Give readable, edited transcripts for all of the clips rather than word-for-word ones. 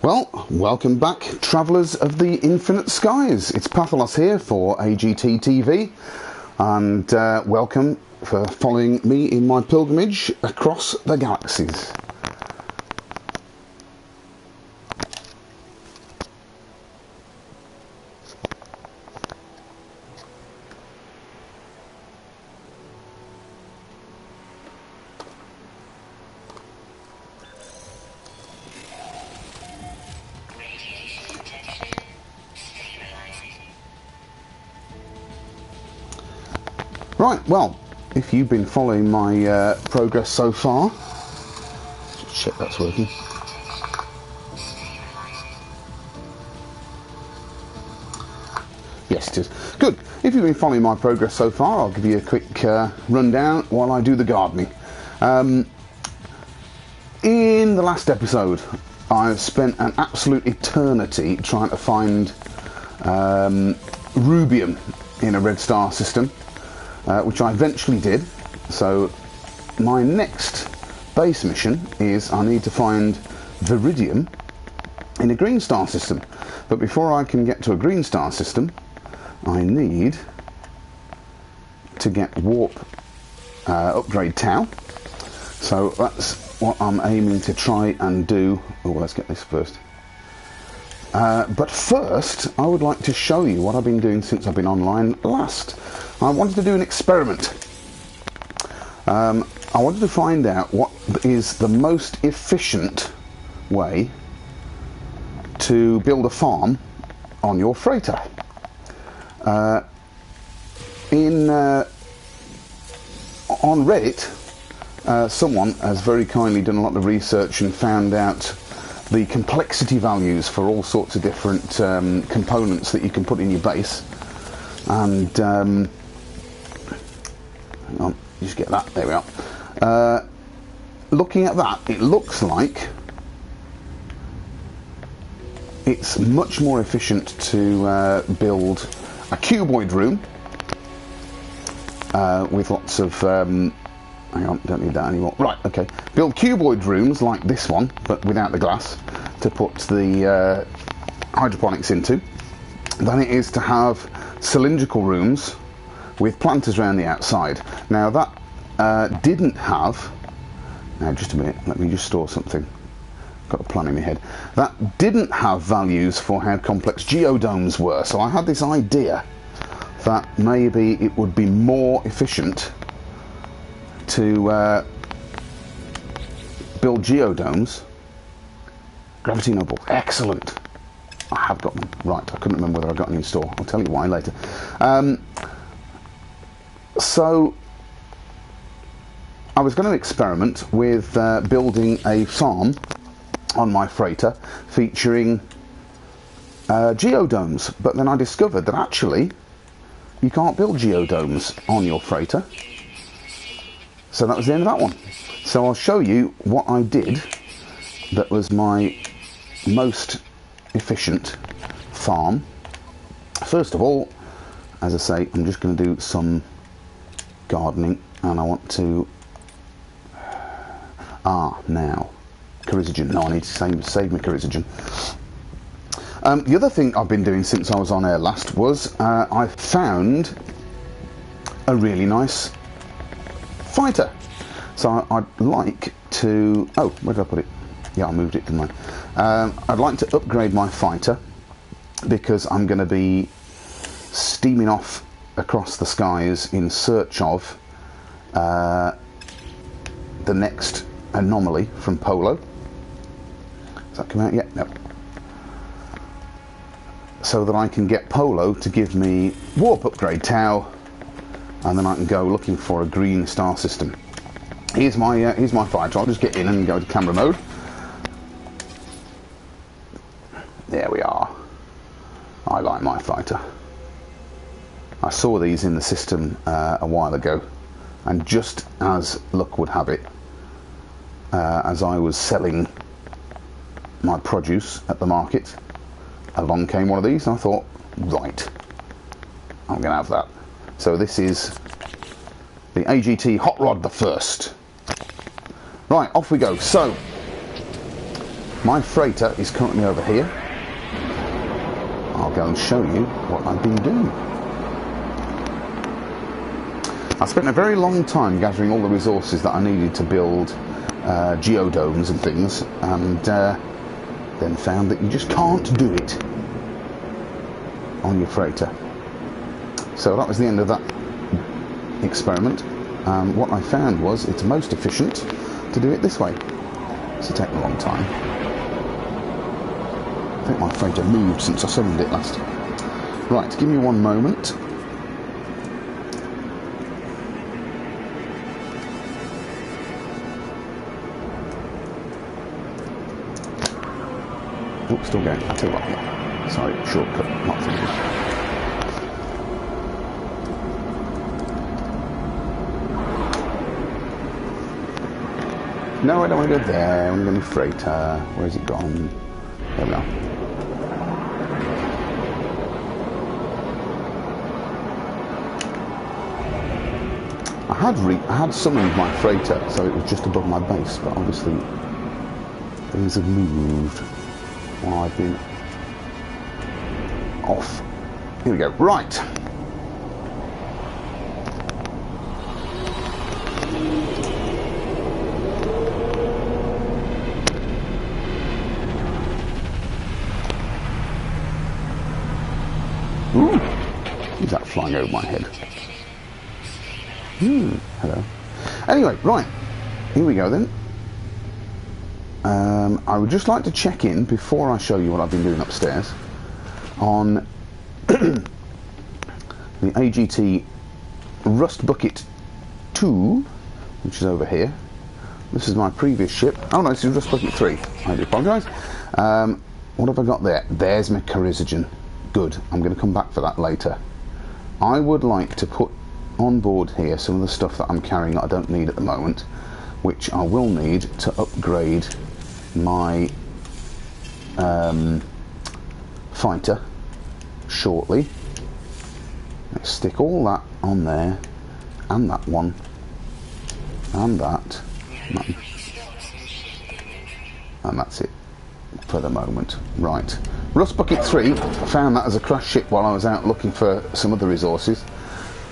Well, welcome back, travellers of the infinite skies. It's Patholas here for AGT TV, and welcome for following me in my pilgrimage across the galaxies. Right, well, if you've been following my progress so far, just check that's working. Yes, it is. Good. If you've been following my progress so far, I'll give you a quick rundown while I do the gardening. In the last episode, I've spent an absolute eternity trying to find rubium in a red star system. Which I eventually did. So my next base mission is I need to find viridium in a green star system. But before I can get to a green star system, I need to get warp upgrade tau. So that's what I'm aiming to try and do. Oh, well, let's get this first. But first, I would like to show you what I've been doing since I've been online last. I wanted to do an experiment. I wanted to find out what is the most efficient way to build a farm on your freighter. On Reddit, someone has very kindly done a lot of research and found out the complexity values for all sorts of different components that you can put in your base. And hang on, just get that, there we are. Looking at that, it looks like it's much more efficient to build a cuboid room with lots of hang on, don't need that anymore. Right, okay. Build cuboid rooms like this one, but without the glass, to put the hydroponics into, than it is to have cylindrical rooms with planters around the outside. Now that didn't have... Now just a minute, let me just store something. Got a plan in my head. That didn't have values for how complex geodomes were, so I had this idea that maybe it would be more efficient to build geodomes. Gravity noble, excellent. I have got them. Right, I couldn't remember whether I got any in store. I'll tell you why later. So I was going to experiment with building a farm on my freighter featuring geodomes, but then I discovered that actually you can't build geodomes on your freighter. So that was the end of that one. So I'll show you what I did that was my most efficient farm. First of all, as I say, I'm just going to do some gardening, and I want to now Chorizogen. No, I need to save my Chorizogen. The other thing I've been doing since I was on air last was I found a really nice fighter. So I'd like to... Oh, where did I put it? Yeah, I moved it, didn't I? I'd like to upgrade my fighter because I'm going to be steaming off across the skies in search of the next anomaly from Polo. Has that come out yet? No. So that I can get Polo to give me warp upgrade tau, and then I can go looking for a green star system. Here's my fighter. I'll just get in and go to camera mode. There we are. I like my fighter. I saw these in the system a while ago, and just as luck would have it, as I was selling my produce at the market, along came one of these, and I thought, right, I'm going to have that. So this is the AGT Hot Rod the First. Right, off we go. So My freighter is currently over here. I'll go and show you what I've been doing. I spent a very long time gathering all the resources that I needed to build geodomes and things, and then found that you just can't do it on your freighter. So that was the end of that experiment. What I found was it's most efficient to do it this way. It's taken a long time. I think my freighter moved since I summoned it last. Right, give me one moment. Oh, still going. I'll tell you what. Yeah. Sorry, shortcut. Not thinking. No, I don't want to go there. I want to go to freighter. Where's it gone? There we are. I had summoned my freighter, so it was just above my base, but obviously things have moved while I've been off. Here we go. Right. Ooh, who's that flying over my head? Hello. Anyway, right, here we go then. I would just like to check in before I show you what I've been doing upstairs on the AGT Rust Bucket 2, which is over here. This is my previous ship. Oh no, this is Rust Bucket 3. I do apologise. What have I got there? There's my Chrysogen. Good. I'm going to come back for that later. I would like to put on board here some of the stuff that I'm carrying that I don't need at the moment, which I will need to upgrade my fighter shortly. Let's stick all that on there, and that one, and that, and that's it for the moment. Right, Rust Bucket 3, I found that as a crash ship while I was out looking for some other resources,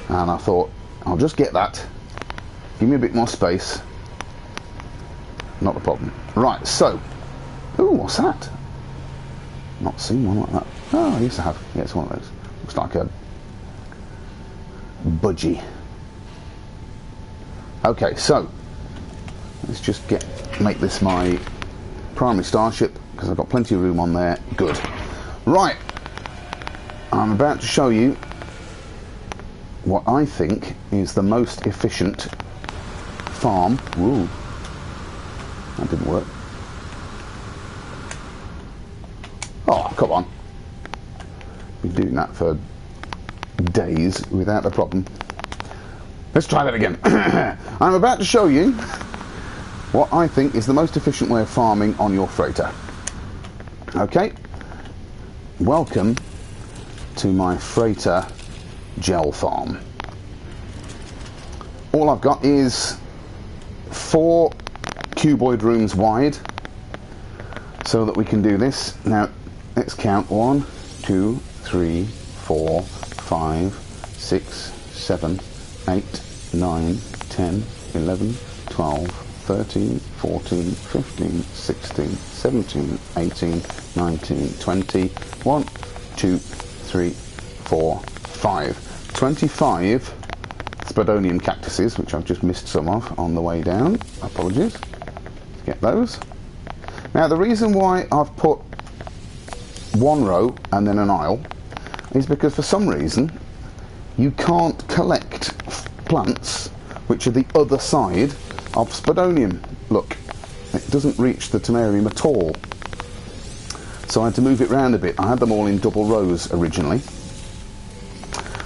and I thought I'll just get that, give me a bit more space, not a problem. Right, so, ooh, what's that? Not seen one like that. Oh, I used to have, yeah, it's one of those. Looks like a budgie. Okay, so let's just make this my primary starship, because I've got plenty of room on there. Good. Right, I'm about to show you what I think is the most efficient farm. Ooh, that didn't work. Oh, come on. Been doing that for days without a problem. Let's try that again. I'm about to show you what I think is the most efficient way of farming on your freighter. Okay, welcome to my freighter gel farm. All I've got is 4 cuboid rooms wide, so that we can do this. Now let's count 1, 2, 3, 4, 5, 6, 7, 8, 9, 10, 11, 12, 13, 14, 15, 16, 17, 18, 19, 20, 1, 2, 3, 4, 5. 25 Spodonium cactuses, which I've just missed some of on the way down. Apologies. Let's get those. Now the reason why I've put one row and then an aisle is because for some reason you can't collect plants which are the other side of Spodonium. Look, it doesn't reach the Temerium at all. So I had to move it round a bit. I had them all in double rows originally.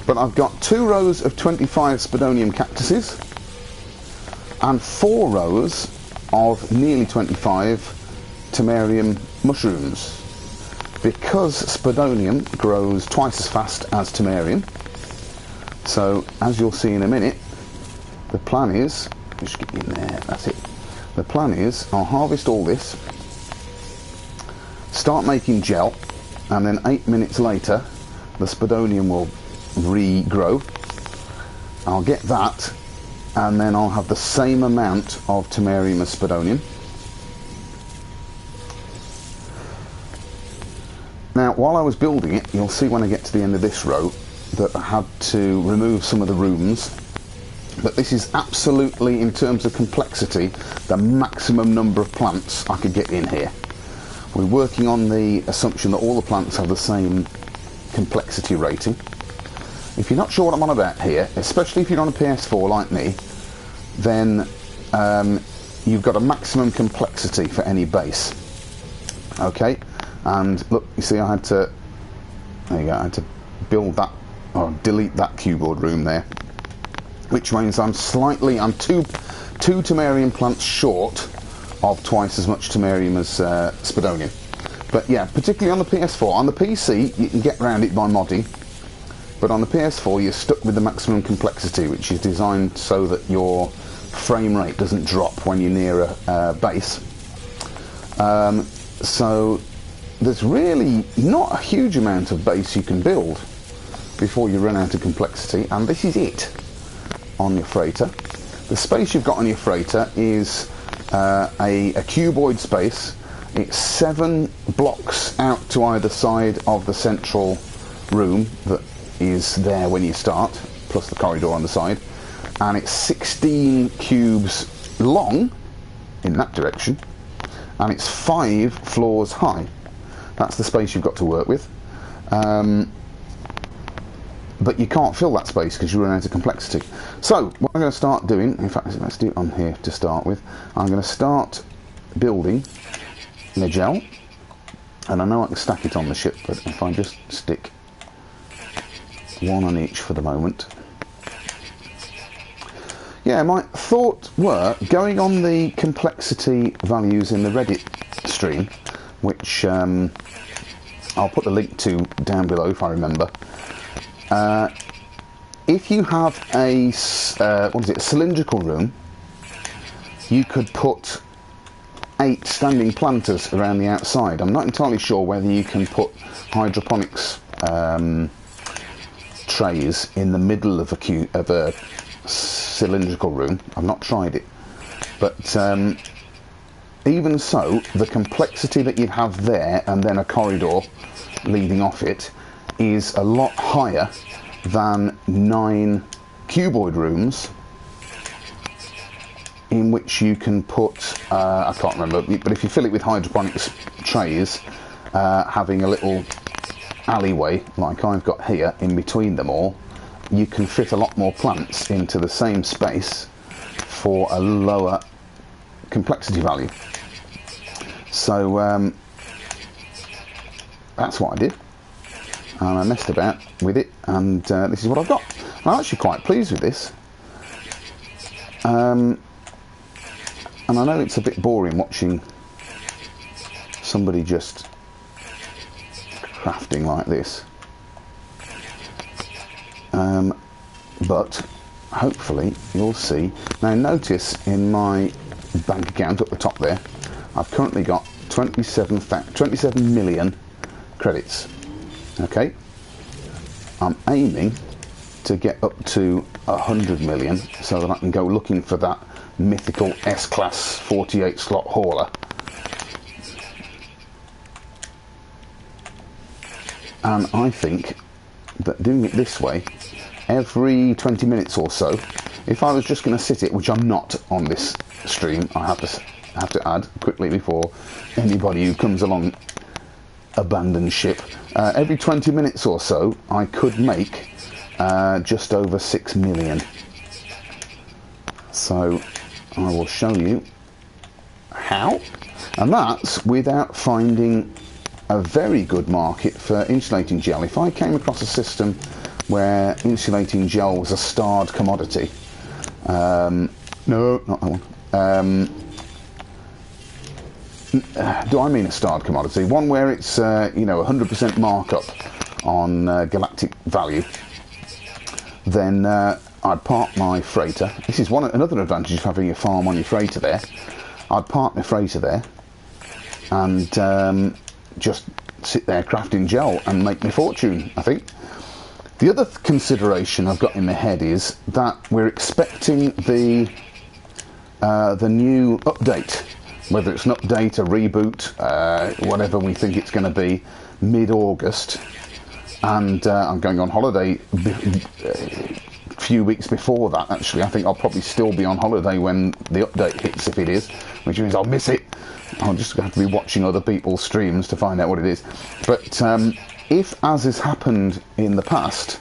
But I've got 2 rows of 25 Spodonium cactuses and 4 rows of nearly 25 Temerium mushrooms. Because Spodonium grows twice as fast as Temerium, so as you'll see in a minute, the plan is, just get in there, that's it. The plan is I'll harvest all this start making gel, and then 8 minutes later the spodonium will regrow. I'll get that, and then I'll have the same amount of tamarium as spodonium. Now, while I was building it, you'll see when I get to the end of this row that I had to remove some of the rooms, but this is absolutely, in terms of complexity, the maximum number of plants I could get in here. We're working on the assumption that all the plants have the same complexity rating. If you're not sure what I'm on about here, especially if you're on a PS4 like me, then you've got a maximum complexity for any base. Okay, and look, you see I had to, there you go, I had to build that, or delete that keyboard room there, which means I'm two tamarium plants short of twice as much tamarium as spodonium. But yeah, particularly on the PS4. On the PC you can get around it by modding, but on the PS4 you're stuck with the maximum complexity, which is designed so that your frame rate doesn't drop when you're near a base. So there's really not a huge amount of base you can build before you run out of complexity, and this is it on your freighter. The space you've got on your freighter is a cuboid space. It's 7 blocks out to either side of the central room that is there when you start, plus the corridor on the side, and it's 16 cubes long in that direction, and it's 5 floors high. That's the space you've got to work with. But you can't fill that space because you run out of complexity. So what I'm going to start doing, in fact let's do it on here to start with, I'm going to start building the gel, and I know I can stack it on the ship, but if I just stick one on each for the moment. Yeah, my thoughts were going on the complexity values in the Reddit stream, which I'll put the link to down below if I remember. If you have a cylindrical room, you could put 8 standing planters around the outside. I'm not entirely sure whether you can put hydroponics trays in the middle of a cylindrical room. I've not tried it, but even so, the complexity that you'd have there and then a corridor leading off it is a lot higher than 9 cuboid rooms in which you can put, I can't remember, but if you fill it with hydroponics trays, having a little alleyway like I've got here in between them all, you can fit a lot more plants into the same space for a lower complexity value. So that's what I did, and I messed about with it, and this is what I've got. I'm actually quite pleased with this. And I know it's a bit boring watching somebody just crafting like this, but hopefully you'll see. Now notice in my bank account at the top there, I've currently got 27 million credits. Okay, I'm aiming to get up to 100 million so that I can go looking for that mythical S-Class 48 slot hauler. And I think that doing it this way, every 20 minutes or so, if I was just going to sit it, which I'm not on this stream, I have to add quickly before anybody who comes along abandons ship, every 20 minutes or so I could make just over 6 million. So I will show you how, and that's without finding a very good market for insulating gel. If I came across a system where insulating gel was a starred commodity, no, not that one. Do I mean a starred commodity? One where it's 100% markup on galactic value, then I'd park my freighter. This is another advantage of having a farm on your freighter there. I'd park my freighter there and just sit there crafting gel and make my fortune, I think. The other consideration I've got in my head is that we're expecting the new update, whether it's an update, a reboot, whatever we think it's going to be, mid-August, and I'm going on holiday a few weeks before that. Actually, I think I'll probably still be on holiday when the update hits, if it is, which means I'll miss it. I'll just have to be watching other people's streams to find out what it is. But if, as has happened in the past,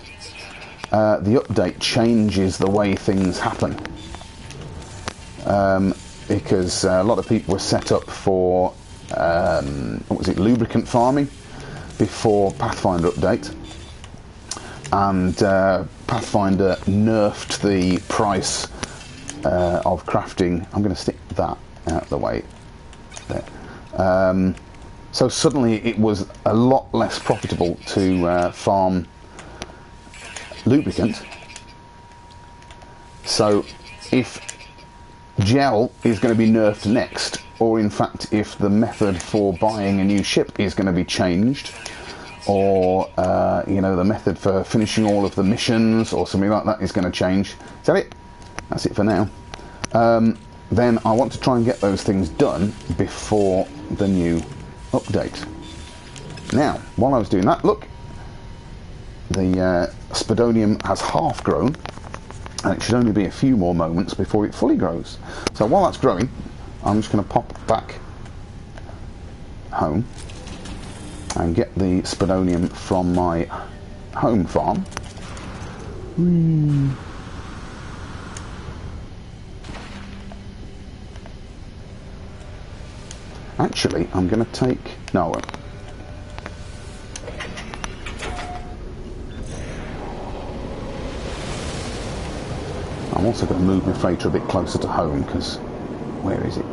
the update changes the way things happen, because a lot of people were set up for what was it, lubricant farming before Pathfinder update, and Pathfinder nerfed the price of crafting. I'm going to stick that out of the way there. So suddenly it was a lot less profitable to farm lubricant. So if gel is going to be nerfed next, or in fact if the method for buying a new ship is going to be changed, or you know, the method for finishing all of the missions or something like that is going to change. Is that it? That's it for now. Then I want to try and get those things done before the new update. Now, while I was doing that, look, the Spodonium has half grown, and it should only be a few more moments before it fully grows. So while that's growing, I'm just going to pop back home and get the Spodonium from my home farm. Actually, I'm going to take... No, I won't. I'm also going to move my freighter a bit closer to home, because... Where is it?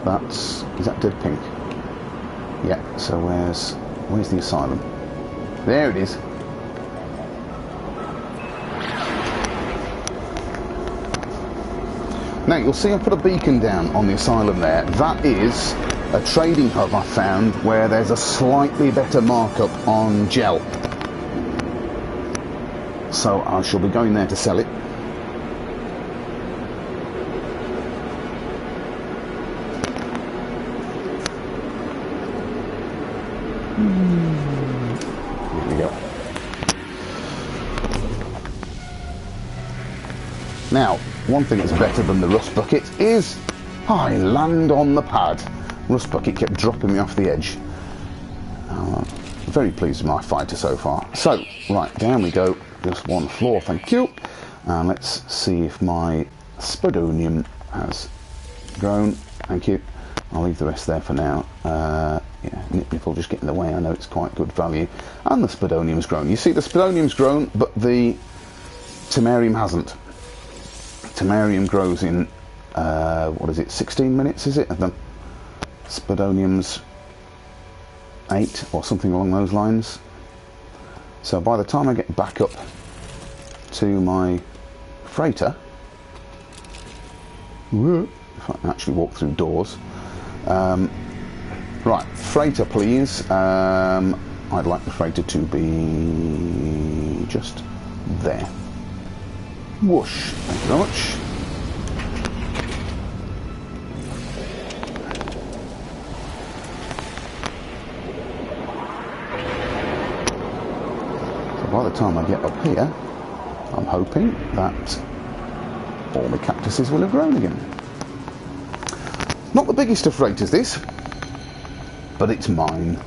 That's... Is that dead pink? Yeah, so where's the asylum? There it is. Now you'll see I put a beacon down on the asylum there. That is a trading hub I found where there's a slightly better markup on gel. So I shall be going there to sell it. Here we go. Now, one thing that's better than the rust bucket is I land on the pad. Rust bucket kept dropping me off the edge. Very pleased with my fighter so far. So, right, down we go. Just one floor, thank you. And let's see if my Spodonium has grown. Thank you. I'll leave the rest there for now. Yeah, nip will just get in the way. I know it's quite good value. And the Spodonium's grown. You see, the Spodonium's grown, but the Temerium hasn't. Temerium grows in, what is it, 16 minutes, is it? And the Spodonium's 8 or something along those lines. So by the time I get back up to my freighter, if I can actually walk through doors. Right, freighter please. I'd like the freighter to be just there. Whoosh, thank you very much. So by the time I get up here, I'm hoping that all the cactuses will have grown again. Not the biggest of freighters, this, but it's mine.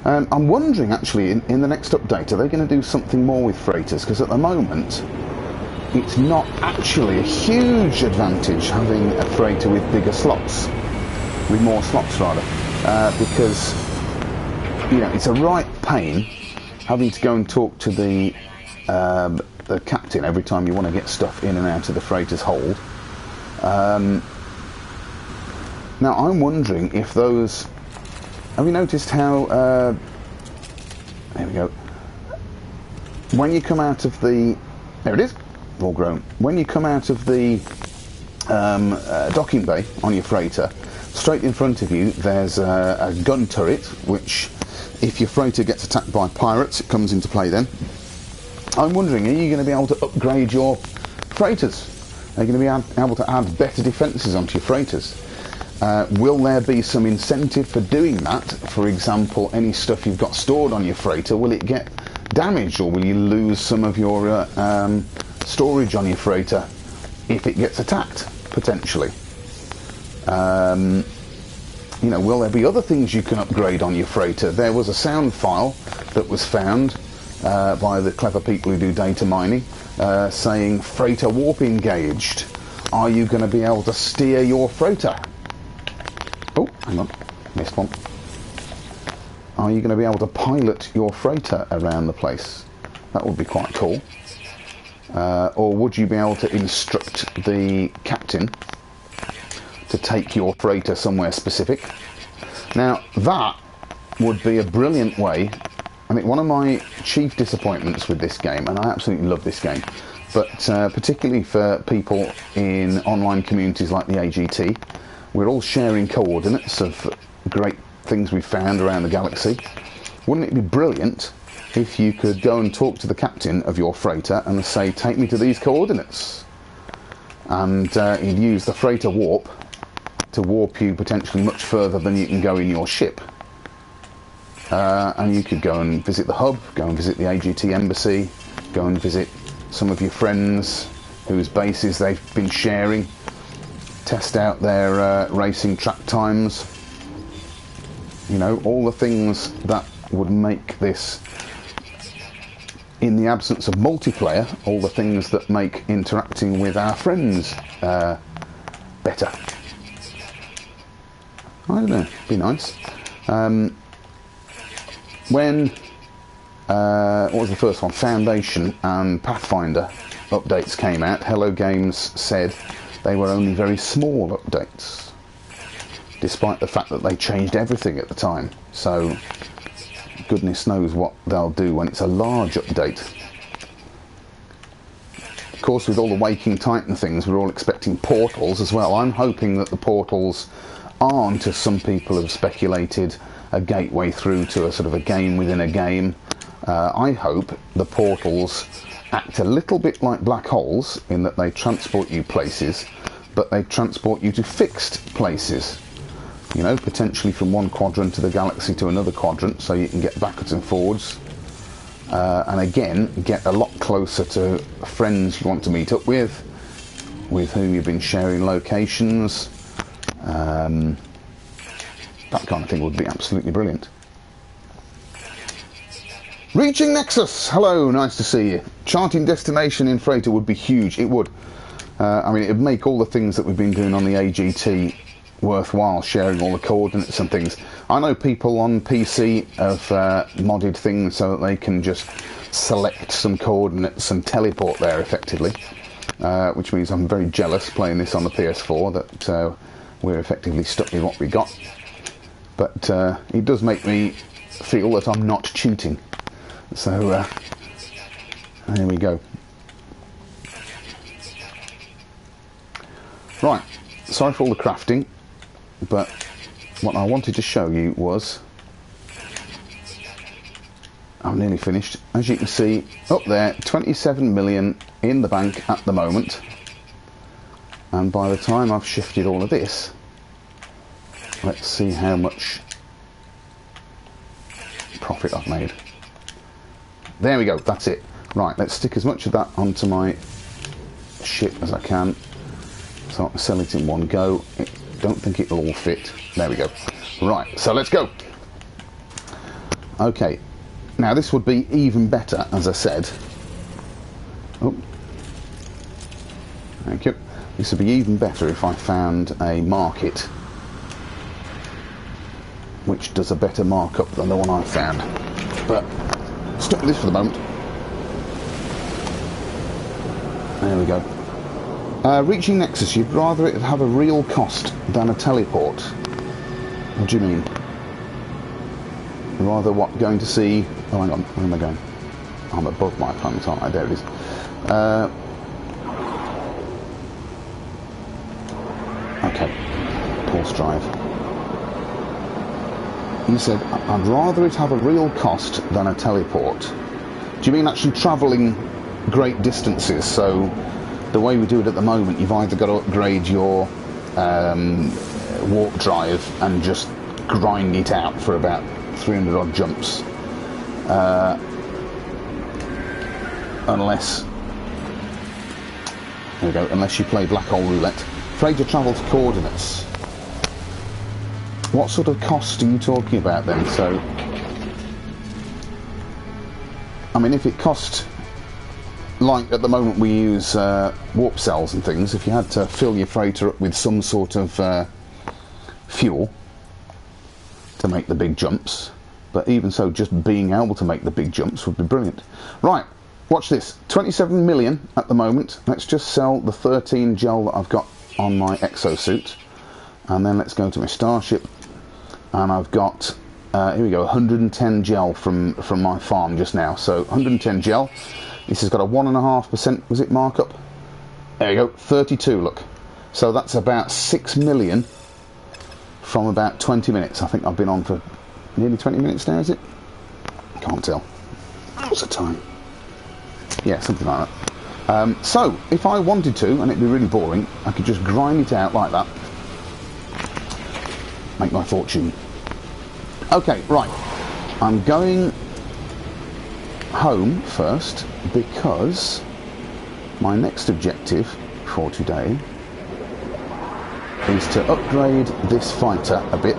I'm wondering actually in the next update, are they going to do something more with freighters? Because at the moment it's not actually a huge advantage having a freighter with bigger slots, with more slots rather, because you know it's a right pain having to go and talk to the captain every time you want to get stuff in and out of the freighter's hold. Now I'm wondering if those... Have you noticed how... there we go. When you come out of the... There it is. All grown. When you come out of the docking bay on your freighter, straight in front of you there's a gun turret, which if your freighter gets attacked by pirates, it comes into play then. I'm wondering, are you going to be able to upgrade your freighters? Are you going to be able to add better defences onto your freighters? Will there be some incentive for doing that? For example, any stuff you've got stored on your freighter, will it get damaged, or will you lose some of your storage on your freighter if it gets attacked, potentially? You know, will there be other things you can upgrade on your freighter? There was a sound file that was found by the clever people who do data mining, saying freighter warp engaged. Are you going to be able to steer your freighter? Oh, hang on, missed one. Are you going to be able to pilot your freighter around the place? That would be quite cool. Or would you be able to instruct the captain to take your freighter somewhere specific? Now, that would be a brilliant way. I think one of my chief disappointments with this game, and I absolutely love this game, but particularly for people in online communities like the AGT, we're all sharing coordinates of great things we've found around the galaxy. Wouldn't it be brilliant if you could go and talk to the captain of your freighter and say, take me to these coordinates? And he'd use the freighter warp to warp you potentially much further than you can go in your ship. And you could go and visit the hub, go and visit the AGT embassy, go and visit some of your friends whose bases they've been sharing, test out their racing track times. You know, all the things that would make this, in the absence of multiplayer, all the things that make interacting with our friends better. I don't know, be nice. When what was the first one? Foundation and Pathfinder updates came out, Hello Games said they were only very small updates, despite the fact that they changed everything at the time. So goodness knows what they'll do when it's a large update. Of course, with all the Waking Titan things, we're all expecting portals as well. I'm hoping that the portals aren't, as some people have speculated, a gateway through to a sort of a game within a game. I hope the portals act a little bit like black holes in that they transport you places, but they transport you to fixed places. You know, potentially from one quadrant of the galaxy to another quadrant, so you can get backwards and forwards. And again, get a lot closer to friends you want to meet up with whom you've been sharing locations. That kind of thing would be absolutely brilliant. Reaching Nexus! Hello, nice to see you. Charting destination in freighter would be huge, it would. I mean, it would make all the things that we've been doing on the AGT worthwhile, sharing all the coordinates and things. I know people on PC have modded things so that they can just select some coordinates and teleport there effectively, which means I'm very jealous playing this on the PS4 that we're effectively stuck with what we got. But it does make me feel that I'm not cheating. So there we go. Right, sorry for all the crafting, but what I wanted to show you was, I'm nearly finished. As you can see up there, 27 million in the bank at the moment, and by the time I've shifted all of this, let's see how much profit I've made. There we go, that's it. Right, let's stick as much of that onto my ship as I can, so I can sell it in one go. I don't think it'll all fit. There we go. Right, so let's go. Okay, now this would be even better, as I said. Oh, thank you. This would be even better if I found a market which does a better markup than the one I found. But stick with this for the moment. There we go. Reaching Nexus, you'd rather it have a real cost than a teleport. What do you mean? Rather what, going to see... Oh, hang on, where am I going? I'm above my planet, aren't I? There it is. Okay. force drive. You said, I'd rather it have a real cost than a teleport. Do you mean actually travelling great distances? So the way we do it at the moment, you've either got to upgrade your warp drive and just grind it out for about 300 odd jumps. Unless, there we go, unless you play black hole roulette. Afraid to travel to coordinates. What sort of cost are you talking about then? So, I mean, if it cost, like at the moment we use warp cells and things, if you had to fill your freighter up with some sort of fuel to make the big jumps, but even so, just being able to make the big jumps would be brilliant. Right, watch this. 27 million at the moment. Let's just sell the 13 gel that I've got on my exosuit, and then let's go to my starship. And I've got, here we go, 110 gel from my farm just now. So 110 gel. This has got a 1.5%, was it, markup? There you go, 32, look. So that's about 6 million from about 20 minutes. I think I've been on for nearly 20 minutes now, is it? Can't tell. What's the time? Yeah, something like that. So, if I wanted to, and it'd be really boring, I could just grind it out like that. Make my fortune. Okay, right. I'm going home first because my next objective for today is to upgrade this fighter a bit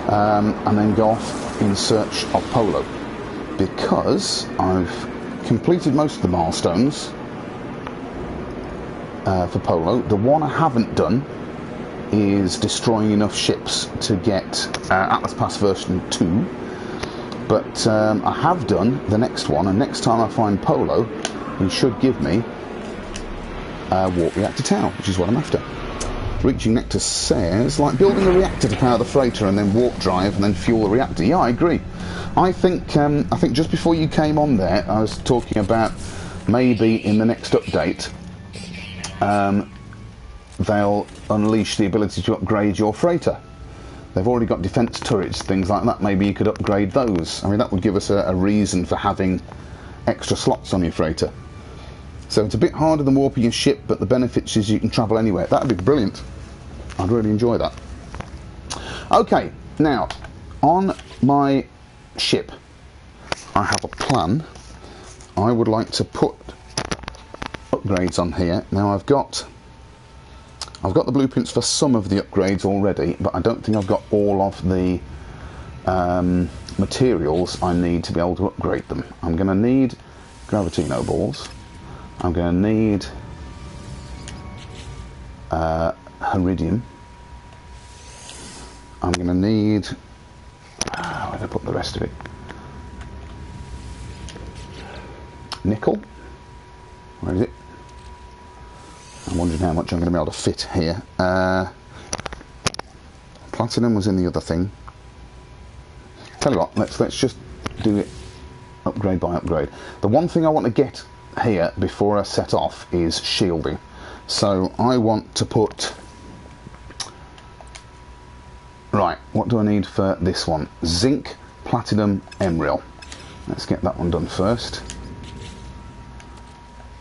and then go off in search of Polo, because I've completed most of the milestones for Polo. The one I haven't done is destroying enough ships to get Atlas Pass version 2, but I have done the next one, and next time I find Polo he should give me a warp reactor tower, which is what I'm after. Reaching Nectar says, like building a reactor to power the freighter and then warp drive and then fuel the reactor. Yeah, I agree. I think just before you came on there, I was talking about maybe in the next update they'll unleash the ability to upgrade your freighter. They've already got defence turrets, things like that. Maybe you could upgrade those. I mean, that would give us a reason for having extra slots on your freighter. So it's a bit harder than warping your ship, but the benefits is you can travel anywhere. That would be brilliant. I'd really enjoy that. Okay, now, on my ship, I have a plan. I would like to put upgrades on here. Now, I've got the blueprints for some of the upgrades already, but I don't think I've got all of the materials I need to be able to upgrade them. I'm going to need Gravitino balls. I'm going to need Iridium. I'm going to need... where did I put the rest of it? Nickel. Where is it? I'm wondering how much I'm going to be able to fit here. Platinum was in the other thing. Tell you what, let's just do it upgrade by upgrade. The one thing I want to get here before I set off is shielding. So I want to put... Right, what do I need for this one? Zinc, platinum, emeril. Let's get that one done first.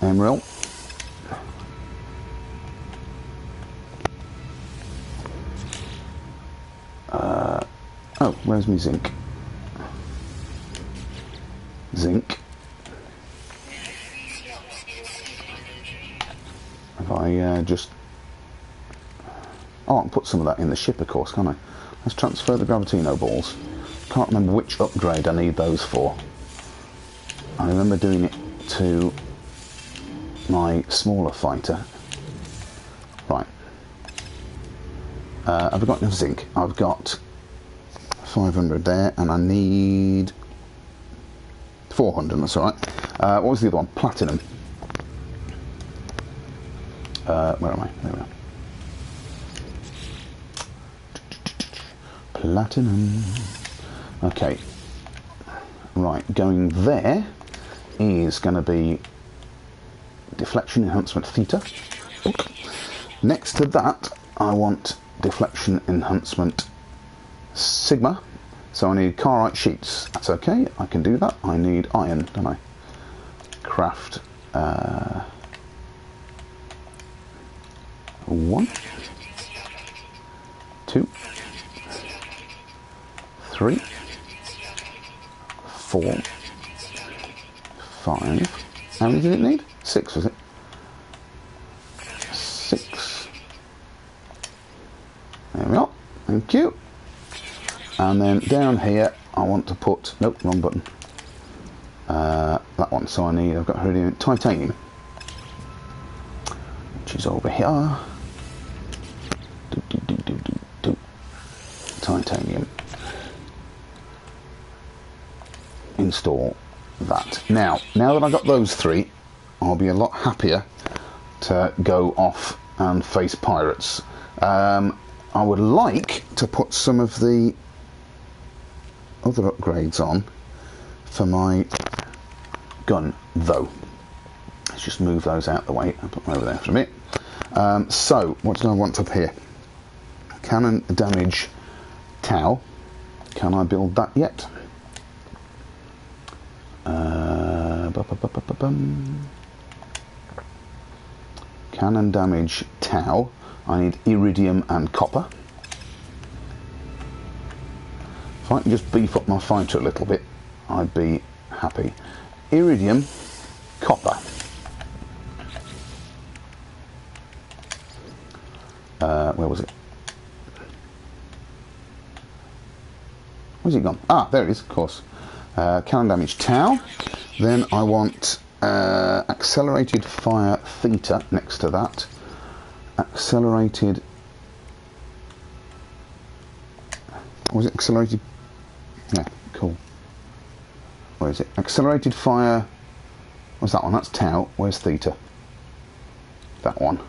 Emeril. Oh, where's my zinc? Zinc. If I just... Oh, I can put some of that in the ship, of course, can't I? Let's transfer the Gravitino balls. Can't remember which upgrade I need those for. I remember doing it to my smaller fighter. Right. I've got enough zinc. I've got 500 there, and I need 400, that's alright. What was the other one? Platinum. Where am I? There we are. Platinum. Okay. Right, going there is going to be deflection enhancement theta. Next to that, I want deflection enhancement sigma. So I need carite sheets. That's okay, I can do that. I need iron, don't I? Craft 1, 2, 3, 4, 5. How many did it need? 6, was it? 6. There we are. Thank you. And then down here, I want to put... Nope, wrong button. That one. So I've got titanium, which is over here. Titanium. Install that. Now that I've got those 3, I'll be a lot happier to go off and face pirates. I would like to put some of the other upgrades on for my gun, though. Let's just move those out the way. I'll put them over there for a minute. So, what do I want up here? Cannon damage Tau. Can I build that yet? Cannon damage Tau. I need iridium and copper. If I can just beef up my fighter a little bit, I'd be happy. Iridium, copper. Where was it? Where's it gone? Ah, there it is, of course. Cannon damage Tau. Then I want accelerated fire theta next to that. Accelerated... Was it accelerated? Yeah, cool. Where is it? Accelerated fire... What's that one? That's Tau. Where's theta? That one.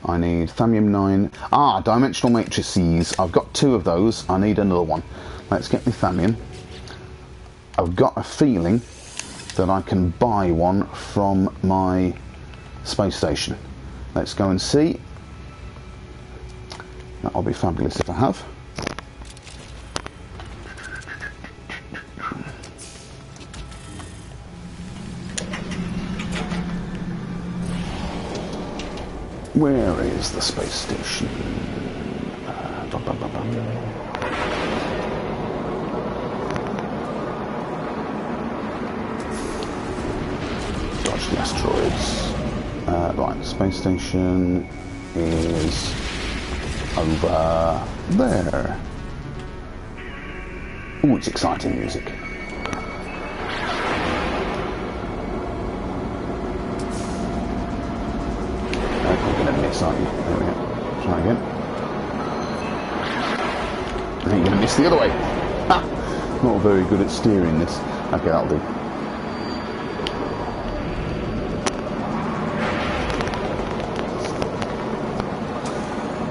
I need Thamium 9. Ah, dimensional matrices. I've got 2 of those. I need another one. Let's get the Thamium. I've got a feeling that I can buy one from my space station. Let's go and see. That'll be fabulous if I have. Where is the space station? Dodge the asteroids. Right, space station is over there. Ooh, it's exciting music. Aren't you? There we go. Try again. I think you're going to miss the other way. Ha! Not very good at steering this. Okay, that'll do.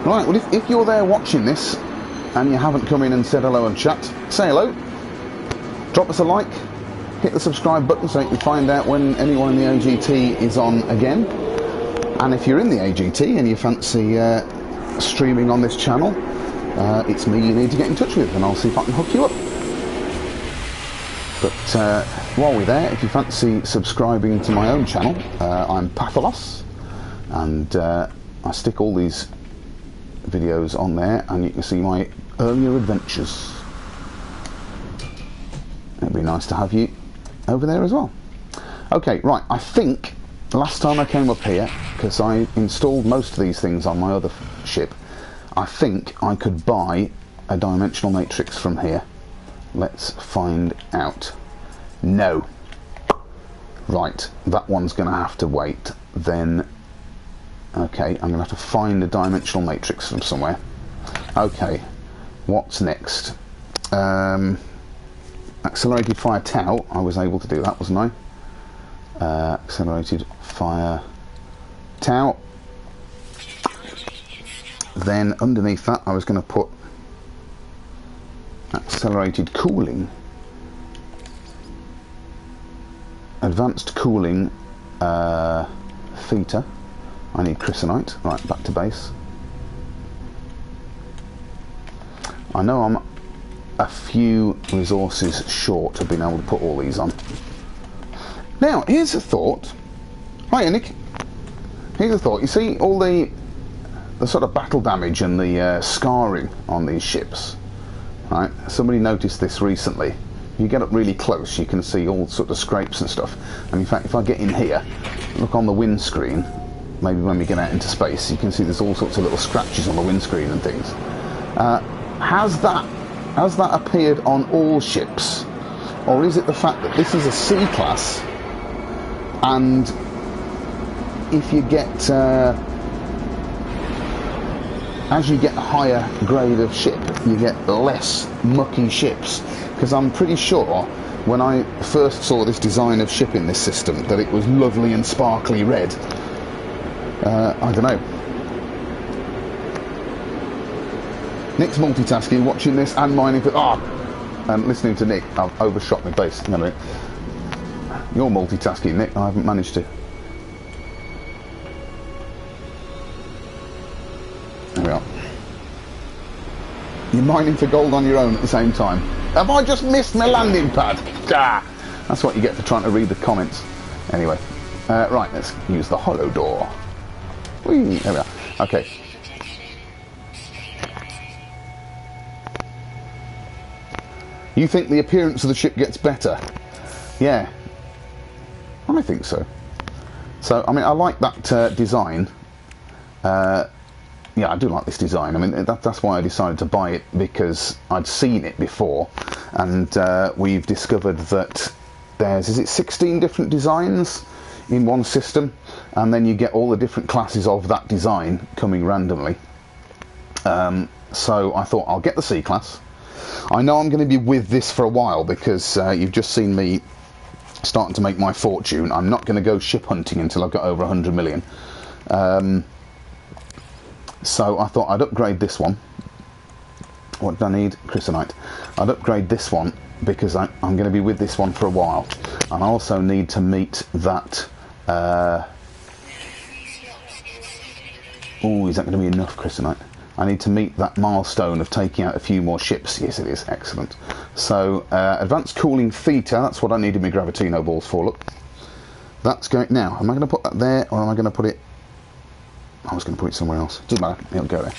Right, well if you're there watching this and you haven't come in and said hello and chat, say hello. Drop us a like. Hit the subscribe button so you can find out when anyone in the AGT is on again. And if you're in the AGT and you fancy streaming on this channel, it's me you need to get in touch with, and I'll see if I can hook you up. But while we're there, if you fancy subscribing to my own channel, I'm Patholas, and I stick all these videos on there, and you can see my earlier adventures. It'd be nice to have you over there as well. Okay, right, I think last time I came up here, because I installed most of these things on my other ship, I think I could buy a dimensional matrix from here. Let's find out. No. Right, that one's going to have to wait. Then, okay, I'm going to have to find a dimensional matrix from somewhere. Okay, what's next? Accelerated fire Tau, I was able to do that, wasn't I? Accelerated fire Tau. Then underneath that I was going to put accelerated cooling, advanced cooling theta. I need chrysonite. Right, back to base. I know I'm a few resources short of being able to put all these on. Now, here's a thought. Hiya, Nick. Here's a thought. You see all the sort of battle damage and the scarring on these ships, right? Somebody noticed this recently. You get up really close, you can see all sorts of scrapes and stuff. And in fact, if I get in here, look on the windscreen, maybe when we get out into space, you can see there's all sorts of little scratches on the windscreen and things. Has that appeared on all ships? Or is it the fact that this is a C-class, and if you get, as you get a higher grade of ship, you get less mucky ships? Because I'm pretty sure when I first saw this design of ship in this system that it was lovely and sparkly red. I don't know. Nick's multitasking, watching this and mining for... and listening to Nick. I've overshot my base. Hang on a minute. You're multitasking, Nick. I haven't managed to. There we are. You're mining for gold on your own at the same time. Have I just missed my landing pad? Ah, that's what you get for trying to read the comments. Anyway, right, let's use the hollow door. Whee, there we are. Okay. You think the appearance of the ship gets better? Yeah, I think so. So, I mean, I like that design. Yeah, I do like this design. I mean, that's why I decided to buy it, because I'd seen it before, and we've discovered that there's, is it 16 different designs in one system, and then you get all the different classes of that design coming randomly. So I thought I'll get the C-class. I know I'm going to be with this for a while, because you've just seen me starting to make my fortune. I'm not going to go ship hunting until I've got over 100 million. So I thought I'd upgrade this one. What did I need? Chrysanite. I'd upgrade this one because I'm going to be with this one for a while. And I also need to meet that... oh, is that going to be enough Chrysanite? I need to meet that milestone of taking out a few more ships. Yes, it is. Excellent. So, advanced cooling theta, that's what I needed my Gravitino balls for. Look. That's going... Now, am I going to put that there, or am I going to put it... I was going to put it somewhere else. Doesn't matter. It'll go there.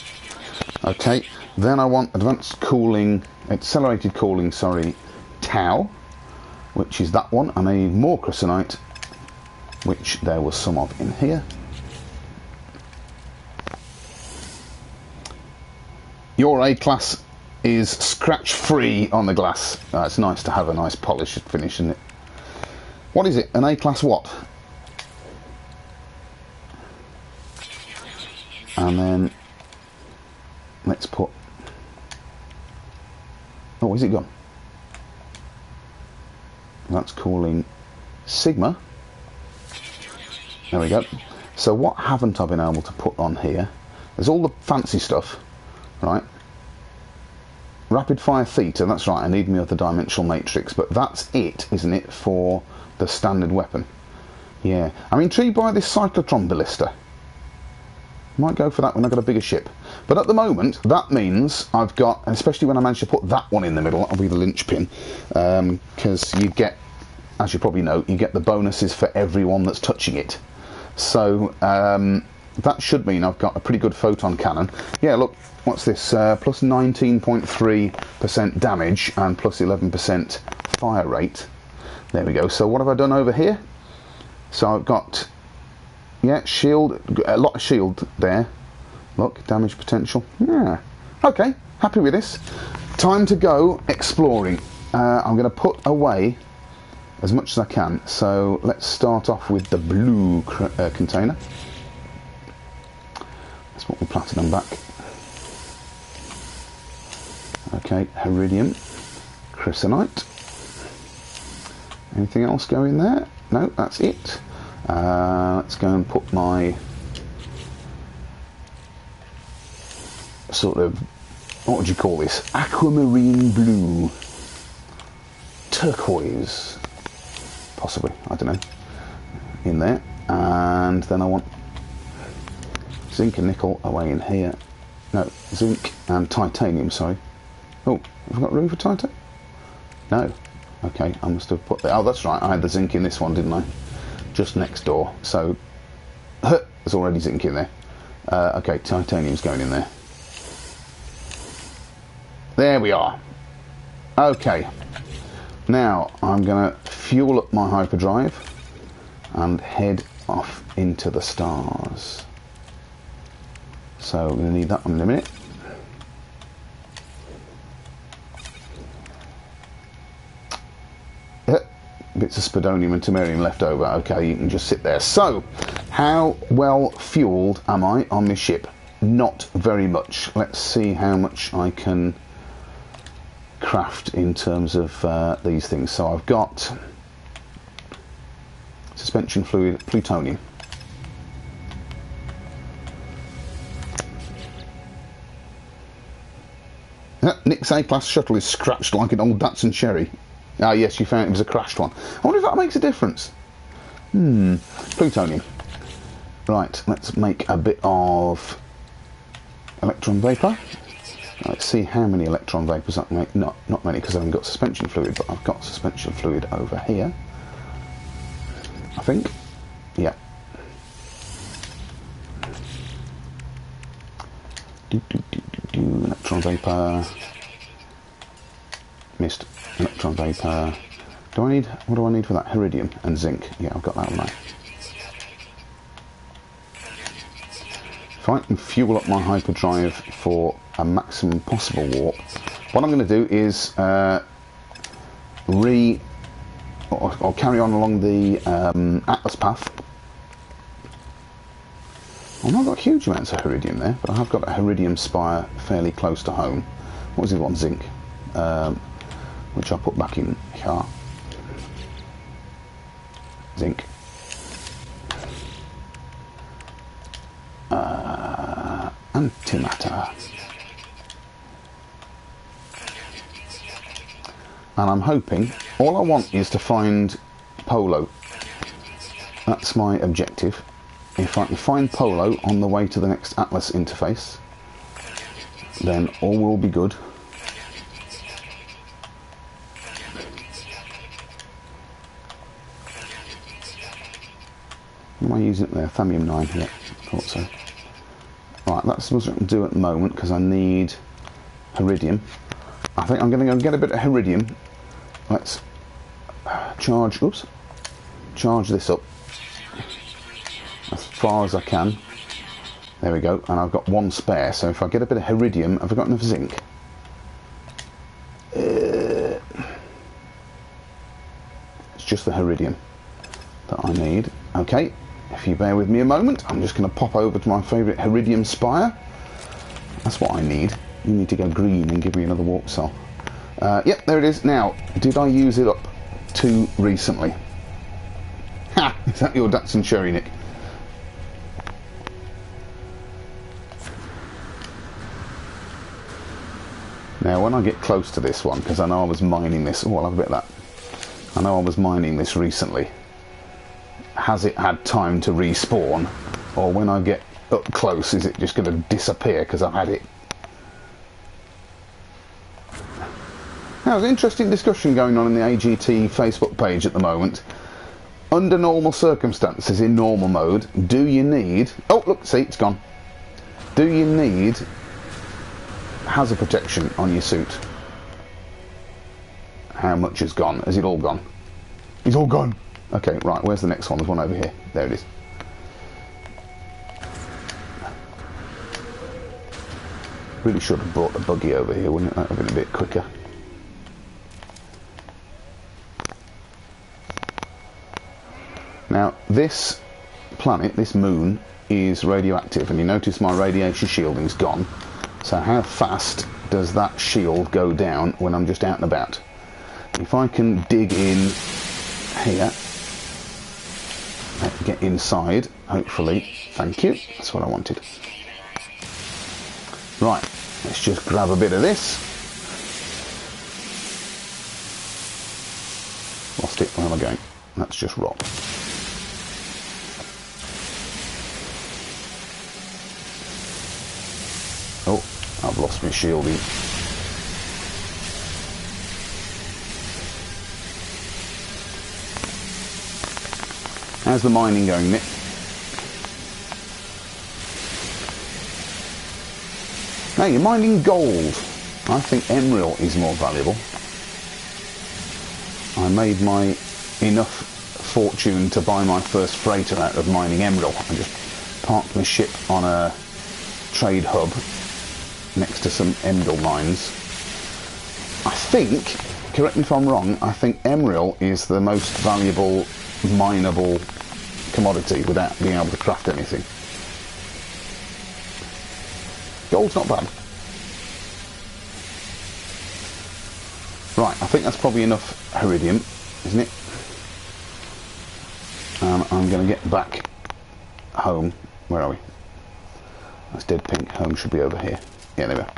Okay. Then I want advanced cooling, accelerated cooling, sorry, tau, which is that one. And I need more Chrysanite, which there was some of in here. Your A-class is scratch-free on the glass. It's nice to have a nice polished finish, isn't it? What is it? An A-class what? And then let's put... Oh, is it gone? That's calling Sigma. There we go. So what haven't I been able to put on here? There's all the fancy stuff, right? Rapid fire theta, that's right, I need my other dimensional matrix, but that's it, isn't it, for the standard weapon? Yeah. I'm intrigued by this cyclotron ballista. Might go for that when I've got a bigger ship. But at the moment, that means I've got, and especially when I manage to put that one in the middle, that'll be the linchpin, because you get, as you probably know, you get the bonuses for everyone that's touching it. So that should mean I've got a pretty good photon cannon. Yeah, look, what's this? Plus 19.3% damage and plus 11% fire rate. There we go. So what have I done over here? So I've got... Yeah, shield, a lot of shield there. Look, damage potential. Yeah. Okay, happy with this. Time to go exploring. I'm going to put away as much as I can. So let's start off with the blue container. Let's put the platinum back. Okay, Heridium, Chrysanite. Anything else go in there? No, that's it. Let's go and put my sort of, what would you call this? Aquamarine blue. Turquoise. Possibly, I don't know. In there. And then I want zinc and nickel away in here. No, zinc and titanium, sorry. Oh, have I got room for Titan? No. Okay, I must have put... Oh, that's right, I had the zinc in this one, didn't I? Just next door. So, there's already zinc in there. Okay, titanium's going in there. There we are. Okay. Now, I'm going to fuel up my hyperdrive and head off into the stars. So, we're going to need that one in a minute. Bits of spodonium and tamarium left over. Okay, you can just sit there. So, how well fueled am I on this ship? Not very much. Let's see how much I can craft in terms of these things. So I've got suspension fluid, plutonium. Nick's A-class shuttle is scratched like an old Datsun Cherry. Ah, yes, you found it was a crashed one. I wonder if that makes a difference. Plutonium. Right, let's make a bit of electron vapour. Let's see how many electron vapours I can make. Not many, because I haven't got suspension fluid, but I've got suspension fluid over here. I think. Yeah. Electron vapour. Mist. Electron vapour. What do I need for that? Iridium and zinc. Yeah, I've got that one there. If I can fuel up my hyperdrive for a maximum possible warp, what I'm going to do is or carry on along the Atlas path. I've not got huge amounts of iridium there, but I have got a iridium spire fairly close to home. What was the one? Zinc, which I put back in here. Zinc. Antimatter. And I'm hoping, all I want is to find Polo. That's my objective. If I can find Polo on the way to the next Atlas interface, then all will be good. Am I using it there? Thallium 9, yeah, thought so. Right, that's what I can do at the moment, because I need iridium. I think I'm going to go get a bit of iridium. Let's charge this up as far as I can. There we go, and I've got one spare, so if I get a bit of iridium, have I got enough zinc? It's just the iridium that I need. Okay, if you bear with me a moment, I'm just going to pop over to my favourite iridium spire. That's what I need. You need to go green and give me another warp cell. Yep, there it is. Now, did I use it up too recently? Ha! Is that your Datsun Cherry, Nick? Now, when I get close to this one, because I know I was mining this... Oh, I'll have a bit of that. I know I was mining this recently. Has it had time to respawn? Or when I get up close, is it just going to disappear because I've had it? Now, there's an interesting discussion going on in the AGT Facebook page at the moment. Under normal circumstances, in normal mode, do you need... Oh, look, see, it's gone. Do you need hazard protection on your suit? How much has gone? Has it all gone? It's all gone. Okay, right, where's the next one? There's one over here. There it is. Really should have brought the buggy over here, wouldn't it? That would have been a bit quicker. Now, this planet, this moon, is radioactive, and you notice my radiation shielding's gone. So how fast does that shield go down when I'm just out and about? If I can dig in here, get inside, hopefully. Thank you, that's what I wanted. Right, let's just grab a bit of this. Lost it, where am I going? That's just rock. Oh, I've lost my shielding. How's the mining going, Nick? Now, you're mining gold. I think emerald is more valuable. I made my enough fortune to buy my first freighter out of mining emerald. I just parked my ship on a trade hub next to some emerald mines. I think, correct me if I'm wrong, I think emerald is the most valuable mineable commodity without being able to craft anything. Gold's not bad. Right, I think that's probably enough iridium, isn't it? I'm going to get back home. Where are we? That's dead pink. Home should be over here. Yeah, there we are.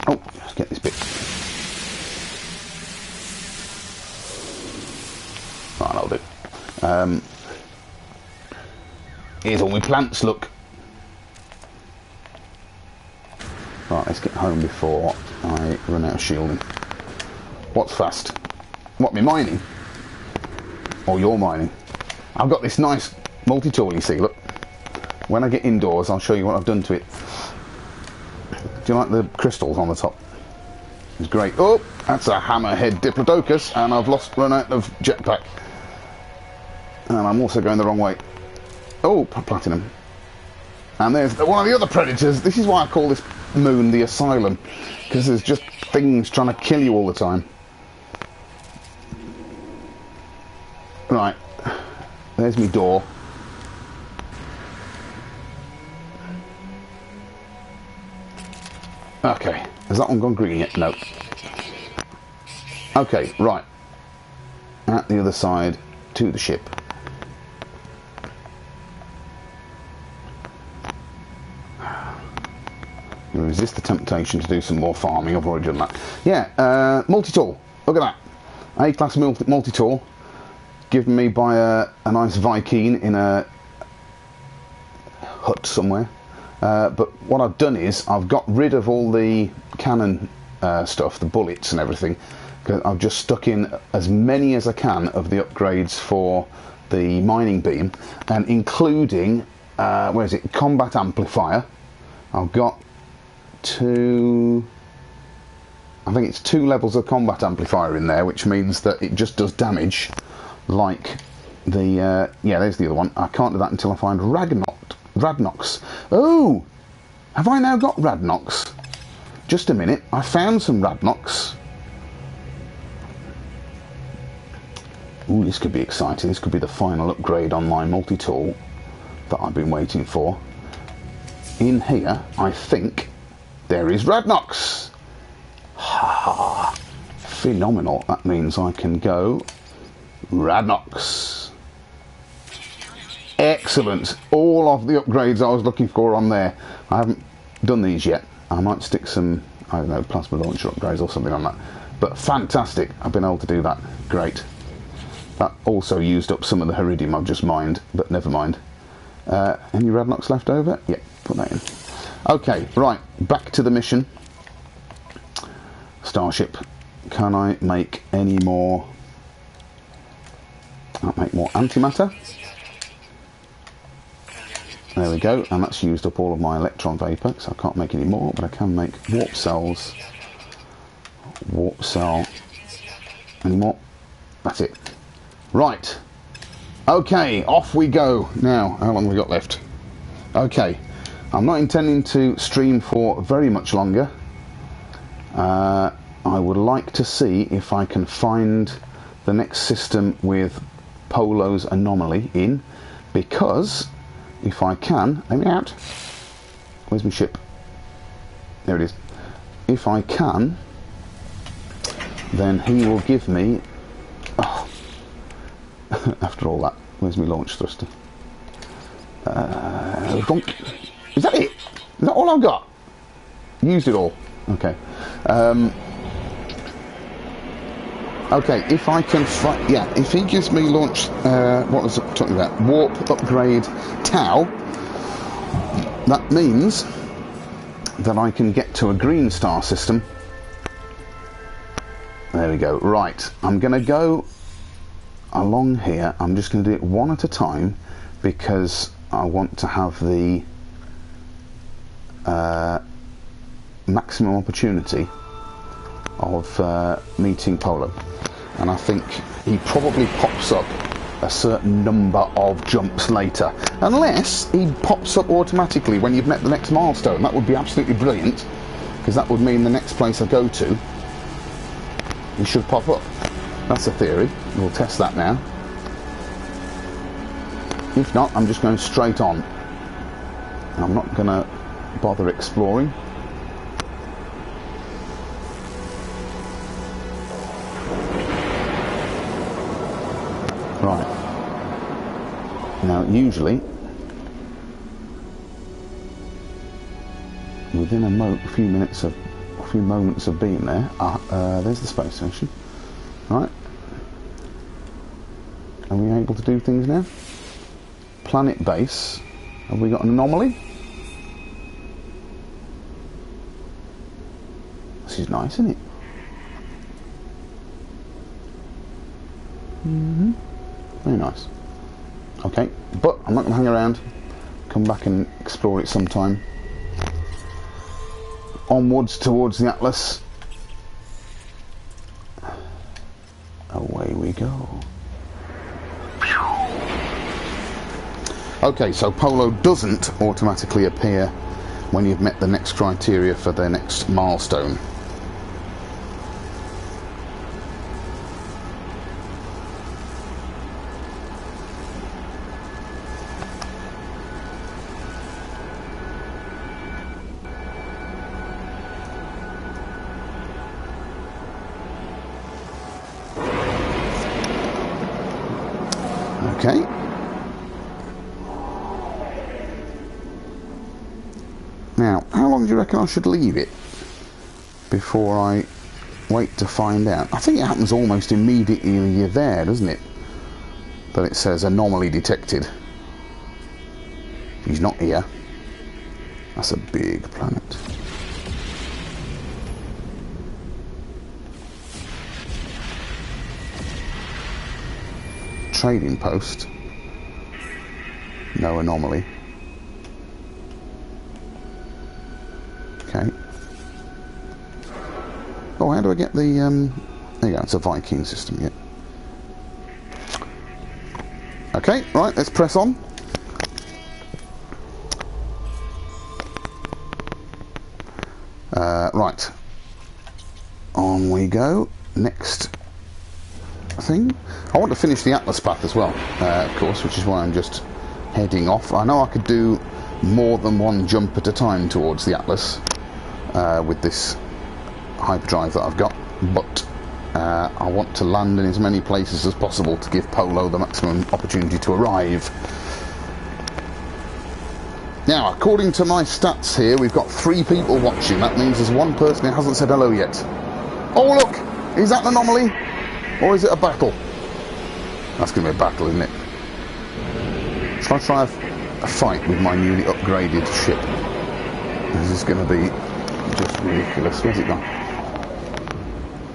Oh, let's get this bit. Right, that'll do. Here's all my plants, look. Right, let's get home before I run out of shielding. What's fast? What, me mining? Or you're mining? I've got this nice multi-tool, you see, look. When I get indoors, I'll show you what I've done to it. Do you like the crystals on the top? It's great. Oh, that's a hammerhead diplodocus, and I've run out of jetpack. And I'm also going the wrong way. Oh, platinum. And there's one of the other predators. This is why I call this moon the asylum, because there's just things trying to kill you all the time. Right, there's my door. Okay, has that one gone green yet? No. Okay, right. At the other side to the ship. You resist the temptation to do some more farming. I've already done that. Yeah, multi-tool. Look at that. A-class multi-tool. Given me by a nice Viking in a hut somewhere. But what I've done is I've got rid of all the cannon stuff, the bullets and everything. I've just stuck in as many as I can of the upgrades for the mining beam, and including where is it? Combat amplifier. I've got I think it's 2 levels of combat amplifier in there, which means that it just does damage like the yeah, there's the other one. I can't do that until I find Radnox. Oh, have I now got Radnox? Just a minute, I found some Radnox. Ooh, this could be exciting. This could be the final upgrade on my multi-tool that I've been waiting for. In here, I think there is Radnox. Ha! Phenomenal. That means I can go Radnox. Excellent. All of the upgrades I was looking for on there. I haven't done these yet. I might stick some, I don't know, plasma launcher upgrades or something on that. But fantastic. I've been able to do that. Great. That also used up some of the iridium I've just mined, but never mind. Any Radnox left over? Yep, put that in. Okay, right, back to the mission. Starship. Can I make any more? I'll make more antimatter. There we go, and that's used up all of my electron vapor, so I can't make any more, but I can make warp cells. Warp cell. Any more? That's it. Right. Okay, off we go. Now, how long have we got left? Okay, I'm not intending to stream for very much longer. I would like to see if I can find the next system with Polo's anomaly in, because if I can, let me out. Where's my ship? There it is. If I can, then he will give me. Oh, after all that, where's my launch thruster? Is that it? Is that all I've got? Used it all. Okay. Okay, if I can yeah, if he gives me launch, what was I talking about? Warp upgrade Tau, that means that I can get to a green star system. There we go. Right, I'm going to go along here. I'm just going to do it one at a time because I want to have the maximum opportunity of meeting Polo. And I think he probably pops up a certain number of jumps later, unless he pops up automatically when you've met the next milestone. That would be absolutely brilliant, because that would mean the next place I go to, he should pop up. That's a theory. We'll test that now. If not, I'm just going straight on. I'm not going to bother exploring. Right. Now, usually, within a few moments of being there, there's the space station. Right. Are we able to do things now? Planet base. Have we got an anomaly? This is nice, isn't it? Mm-hmm. Very nice. Okay, but I'm not going to hang around. Come back and explore it sometime. Onwards towards the Atlas. Away we go. Okay, so Polo doesn't automatically appear when you've met the next criteria for the next milestone. Okay. Now, how long do you reckon I should leave it before I wait to find out? I think it happens almost immediately you're there, doesn't it? That it says anomaly detected. He's not here. That's a big planet. Trading post. No anomaly. Okay. Oh, how do I get the there you go, it's a Viking system, yeah. Okay, right, let's press on. Right. On we go. Next thing. I want to finish the Atlas path as well, of course, which is why I'm just heading off. I know I could do more than one jump at a time towards the Atlas with this hyperdrive that I've got, but I want to land in as many places as possible to give Polo the maximum opportunity to arrive. Now, according to my stats here, we've got 3 people watching. That means there's one person who hasn't said hello yet. Oh look! Is that an anomaly? Or is it a battle? That's going to be a battle, isn't it? Shall I try a fight with my newly upgraded ship? This is going to be just ridiculous. Where's it gone?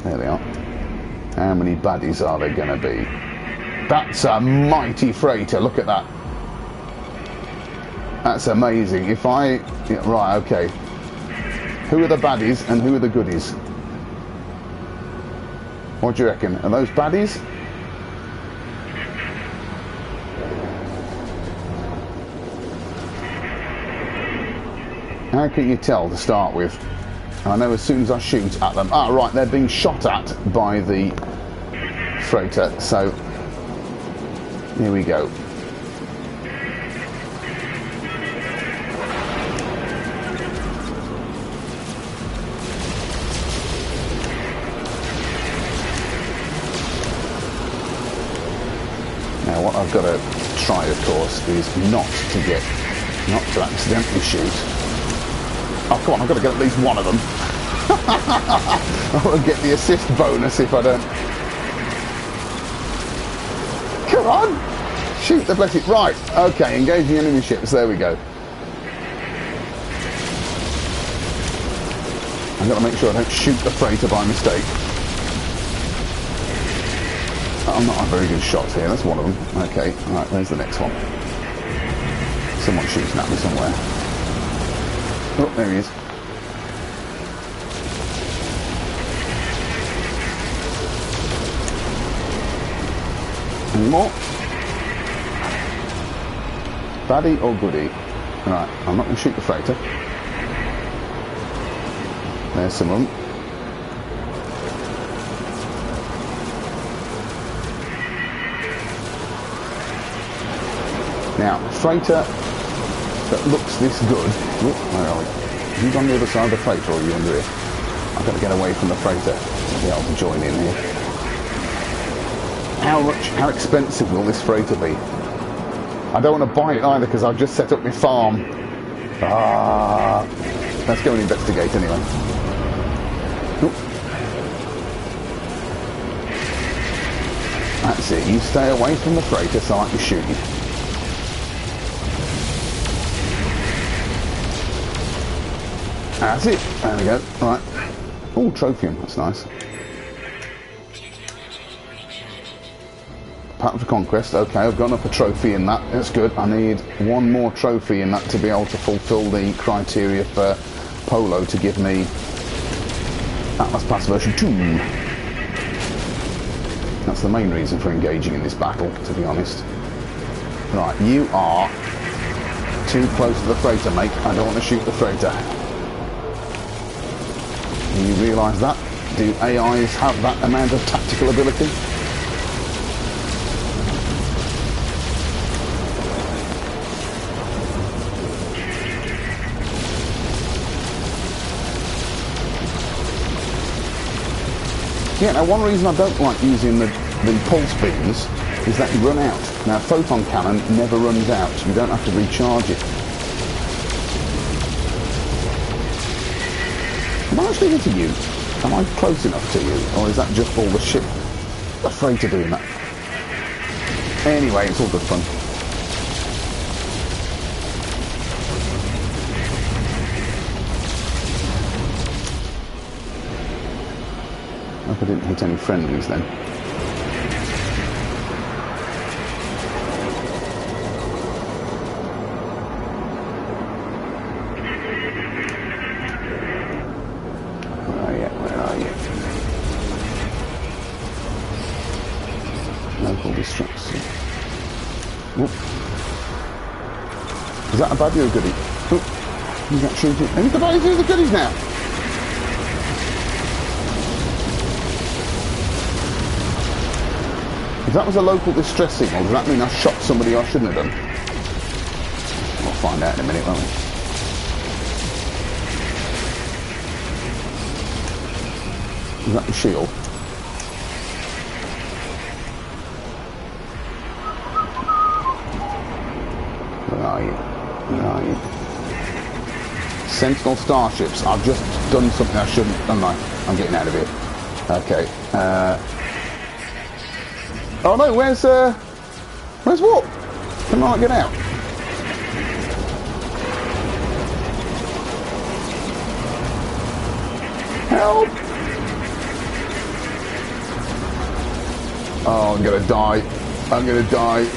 There they are. How many baddies are there going to be? That's a mighty freighter. Look at that. That's amazing. If I... Yeah, right, okay. Who are the baddies and who are the goodies? What do you reckon? Are those baddies? How can you tell to start with? I know as soon as I shoot at them... Ah, right, they're being shot at by the freighter, so... Here we go. Now, what I've got to try, of course, is not to accidentally shoot. Oh, come on, I've got to get at least one of them. I want to get the assist bonus if I don't. Come on! Shoot the blessed. Right, okay, engaging enemy ships, there we go. I've got to make sure I don't shoot the freighter by mistake. I'm not a very good shot here, that's one of them. Okay, alright, there's the next one. Someone's shooting at me somewhere. Oh, there he is. Any more? Baddie or goodie? Right, I'm not going to shoot the freighter. There's some of them. Now, freighter that looks this good. Whoop, where are we? Are you on the other side of the freighter or are you under here? I've got to get away from the freighter to be able to join in here. How expensive will this freighter be? I don't want to buy it either because I've just set up my farm. Let's go and investigate anyway. Oop. That's it, you stay away from the freighter so I can shoot you. That's it, there we go, right. Oh, trophium, that's nice. Pattern for conquest, okay, I've got up a trophy in that, that's good. I need one more trophy in that to be able to fulfill the criteria for Polo to give me Atlas Pass version 2. That's the main reason for engaging in this battle, to be honest. Right, you are too close to the freighter, mate. I don't want to shoot the freighter. Do you realise that? Do AIs have that amount of tactical ability? Yeah, now one reason I don't like using the pulse beams is that you run out. Now, photon cannon never runs out. You don't have to recharge it. Am I actually hitting you? Am I close enough to you? Or is that just all the ship afraid to doing that? Anyway, it's all good fun. I hope I didn't hit any friendlies then. Where are you? Local distraction. Whoop. Is that a baddie or a goodie? Whoop. He's not shooting. Who's the baddies? Who's the goodies now? If that was a local distress signal, does that mean I shot somebody I shouldn't have done? We'll find out in a minute, won't we? Is that the shield? Where are you? Where are you? Sentinel starships. I've just done something I shouldn't, haven't I? I'm getting out of here. Okay. Oh no, where's what? Can I get out? Help! Oh, I'm gonna die. I'm gonna die.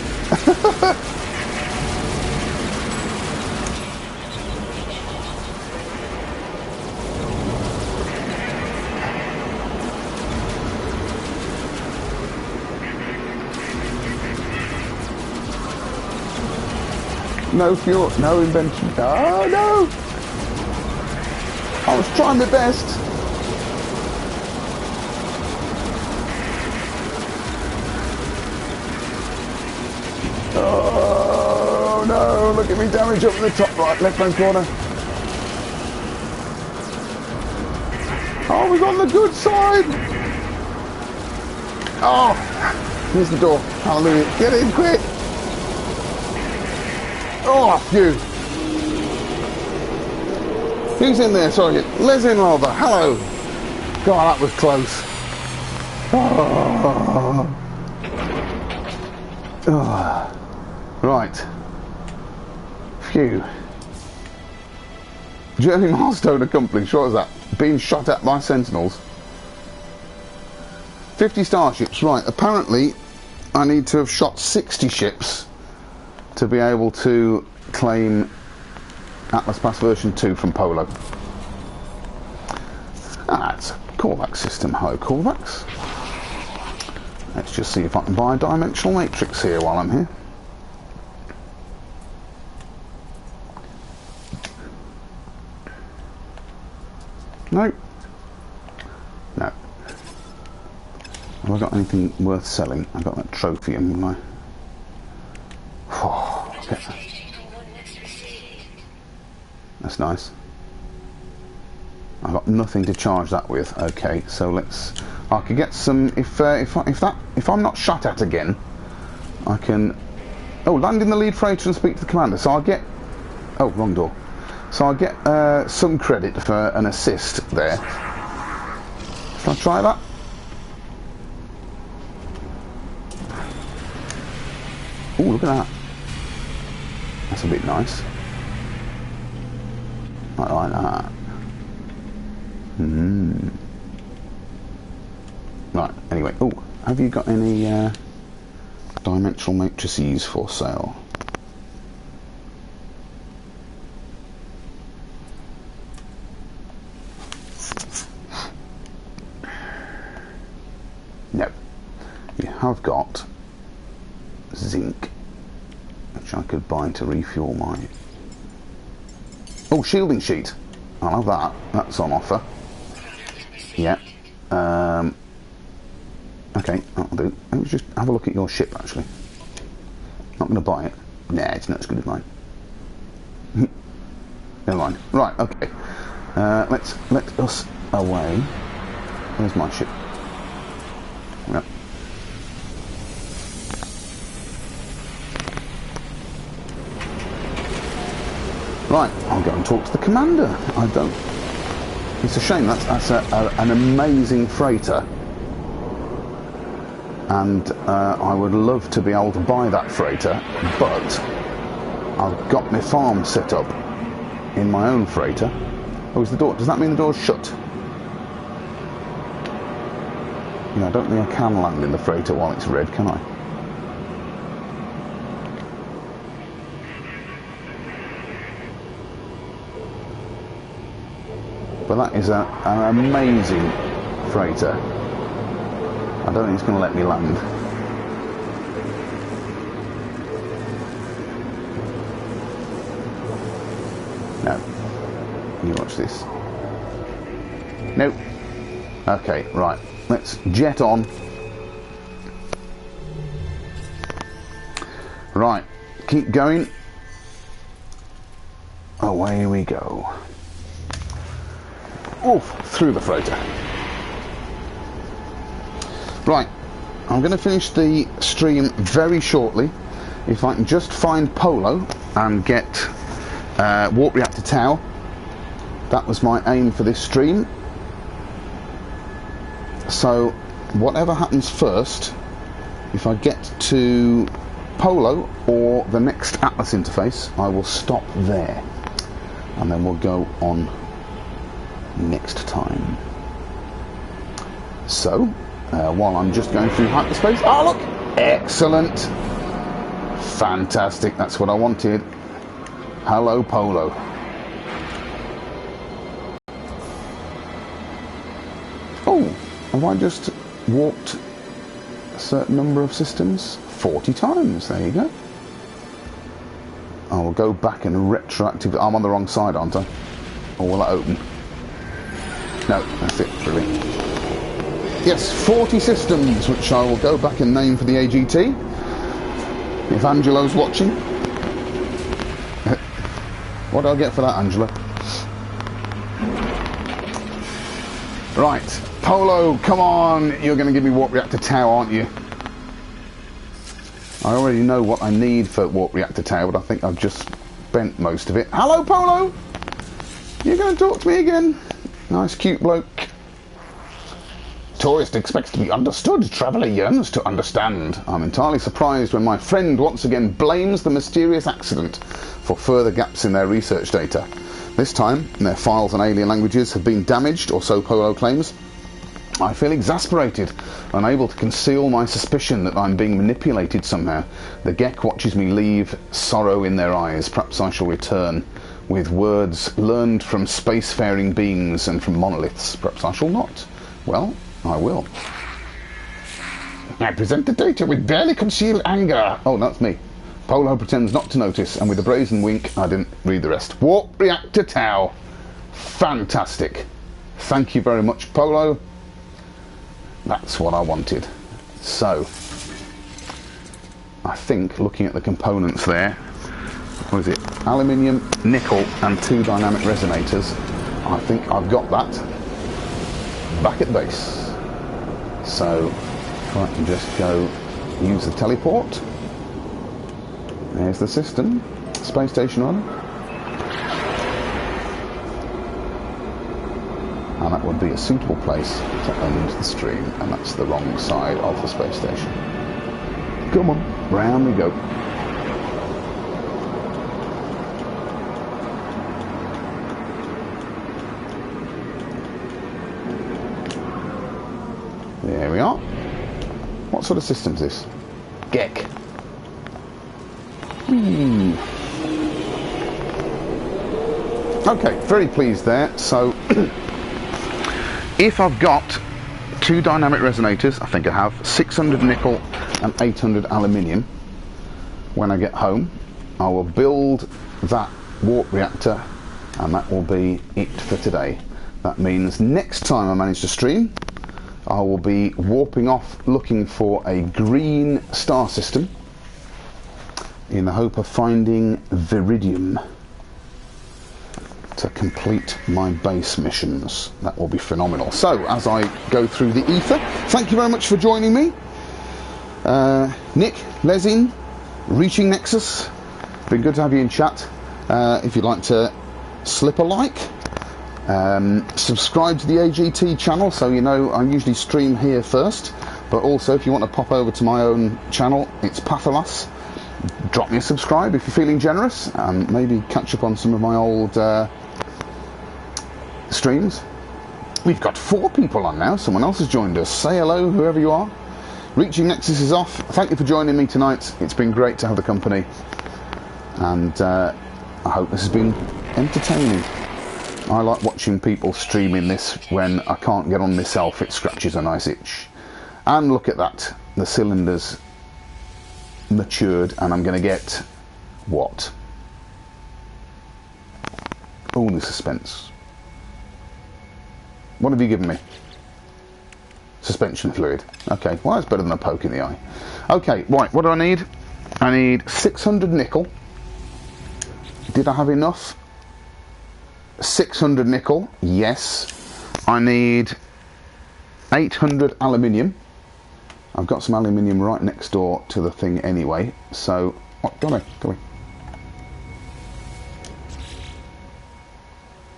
No fuel, no invention. Oh no! I was trying my best. Oh no! Look at me damage up in the top right, left-hand corner. Oh, we're on the good side. Oh, here's the door. Hallelujah! Get in quick. Oh, phew. Who's in there? Sorry, Les in rather. Hello. God, that was close. Oh. Oh. Right. Phew. Journey milestone accomplished. What was that? Being shot at by sentinels. 50 starships. Right. Apparently, I need to have shot 60 ships to be able to claim Atlas Pass version 2 from Polo. That's a callback system. Hello, callbacks. Let's just see if I can buy a dimensional matrix here while I'm here. No. No. Have I got anything worth selling? I've got that trophy, haven't I? Oh, okay. That's nice. I've got nothing to charge that with. Okay, so let's. I could get some. If I'm not shot at again, I can. Oh, land in the lead freighter and speak to the commander. So I'll get. Oh, wrong door. So I'll get some credit for an assist there. Shall I try that? Oh, look at that. That's a bit nice. I like that. Right, anyway. Oh, have you got any dimensional matrices for sale? No. You have got zinc, which I could buy to refuel my... Oh, shielding sheet. I'll have that. That's on offer. Yeah. Okay, that'll do. Let me just have a look at your ship, actually. Not going to buy it. Nah, it's not as good as mine. Never mind. Right, okay. Let us away. Where's my ship? Yep. Right, I'll go and talk to the commander. I don't... It's a shame, that's an amazing freighter. And I would love to be able to buy that freighter, but I've got my farm set up in my own freighter. Oh, is the door... Does that mean the door's shut? Yeah, I don't think I can land in the freighter while it's red, can I? But that is an amazing freighter. I don't think it's going to let me land. No. You watch this. Nope. Okay, right. Let's jet on. Right. Keep going. Away we go. Oof, through the freighter. Right, I'm going to finish the stream very shortly. If I can just find Polo and get Warp Reactor Tau. That was my aim for this stream. So, whatever happens first, if I get to Polo or the next Atlas interface, I will stop there. And then we'll go on next time. So, while I'm just going through hyperspace... Oh, look! Excellent! Fantastic, that's what I wanted. Hello, Polo. Oh, have I just warped a certain number of systems? 40 times, there you go. I will go back and retroactively... I'm on the wrong side, aren't I? Or will that open? No, that's it, brilliant. Yes, 40 systems, which I will go back and name for the AGT. If Angelo's watching. What do I get for that, Angela? Right, Polo, come on! You're going to give me Warp Reactor Tau, aren't you? I already know what I need for Warp Reactor Tau, but I think I've just spent most of it. Hello, Polo! You're going to talk to me again? Nice, cute bloke. Tourist expects to be understood. Traveller yearns to understand. I'm entirely surprised when my friend once again blames the mysterious accident for further gaps in their research data. This time, their files on alien languages have been damaged, or so Polo claims. I feel exasperated, unable to conceal my suspicion that I'm being manipulated somehow. The Gek watches me leave, sorrow in their eyes. Perhaps I shall return with words learned from spacefaring beings and from monoliths. Perhaps I shall not. Well, I will. I present the data with barely concealed anger. Oh, that's me. Polo pretends not to notice, and with a brazen wink, I didn't read the rest. Warp reactor Tau. Fantastic. Thank you very much, Polo. That's what I wanted. So, I think, looking at the components there, what is it? Aluminium, nickel, and 2 dynamic resonators. I think I've got that back at the base. So, if I can just go use the teleport. There's the system. Space station on. And that would be a suitable place to end the stream, and that's the wrong side of the space station. Come on, round we go. There we are. What sort of system is this? Gek. Okay, very pleased there. So if I've got 2 dynamic resonators, I think I have 600 nickel and 800 aluminium. When I get home, I will build that warp reactor, and that will be it for today. That means next time I manage to stream, I will be warping off looking for a green star system in the hope of finding Viridium to complete my base missions. That will be phenomenal. So, as I go through the ether, thank you very much for joining me. Nick, Lesin, Reaching Nexus, been good to have you in chat. If you'd like to slip a like, subscribe to the AGT channel so you know I usually stream here first, but also if you want to pop over to my own channel, it's Patholas. Drop me a subscribe if you're feeling generous, and maybe catch up on some of my old streams. We've got 4 people on now. Someone else has joined us. Say hello, whoever you are. Reaching Nexus is off. Thank you for joining me tonight. It's been great to have the company, and I hope this has been entertaining. I like watching people streaming this when I can't get on myself. It scratches a nice itch. And look at that, the cylinders matured, and I'm going to get what? Oh, the suspense. What have you given me? Suspension fluid. Okay, well that's better than a poke in the eye. Okay, right, what do I need? I need 600 nickel. Did I have enough? 600 nickel, yes. I need 800 aluminium. I've got some aluminium right next door to the thing anyway, so... Oh, go away.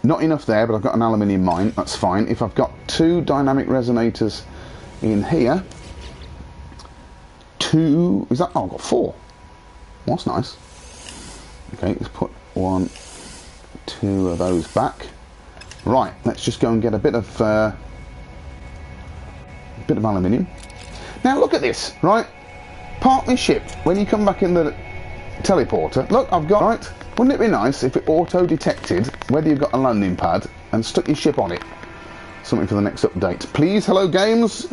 Not enough there, but I've got an aluminium mine, that's fine. If I've got 2 dynamic resonators in here... 2... Is that... Oh, I've got 4. Well, that's nice. Okay, let's put 1, 2 of those back. Right, let's just go and get a bit of aluminium. Now look at this, right? Park my ship. When you come back in the teleporter, look, I've got, right? Wouldn't it be nice if it auto-detected whether you've got a landing pad and stuck your ship on it? Something for the next update. Please, hello games.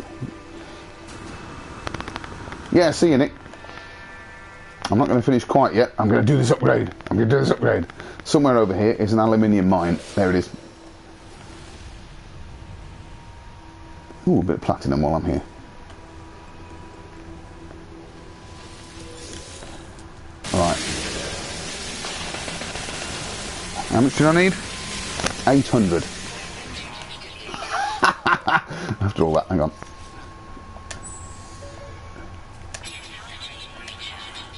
Yeah, see you, Nick. I'm not going to finish quite yet. I'm going to do this upgrade. Somewhere over here is an aluminium mine. There it is. Ooh, a bit of platinum while I'm here. Right. How much did I need? 800. After all that, hang on.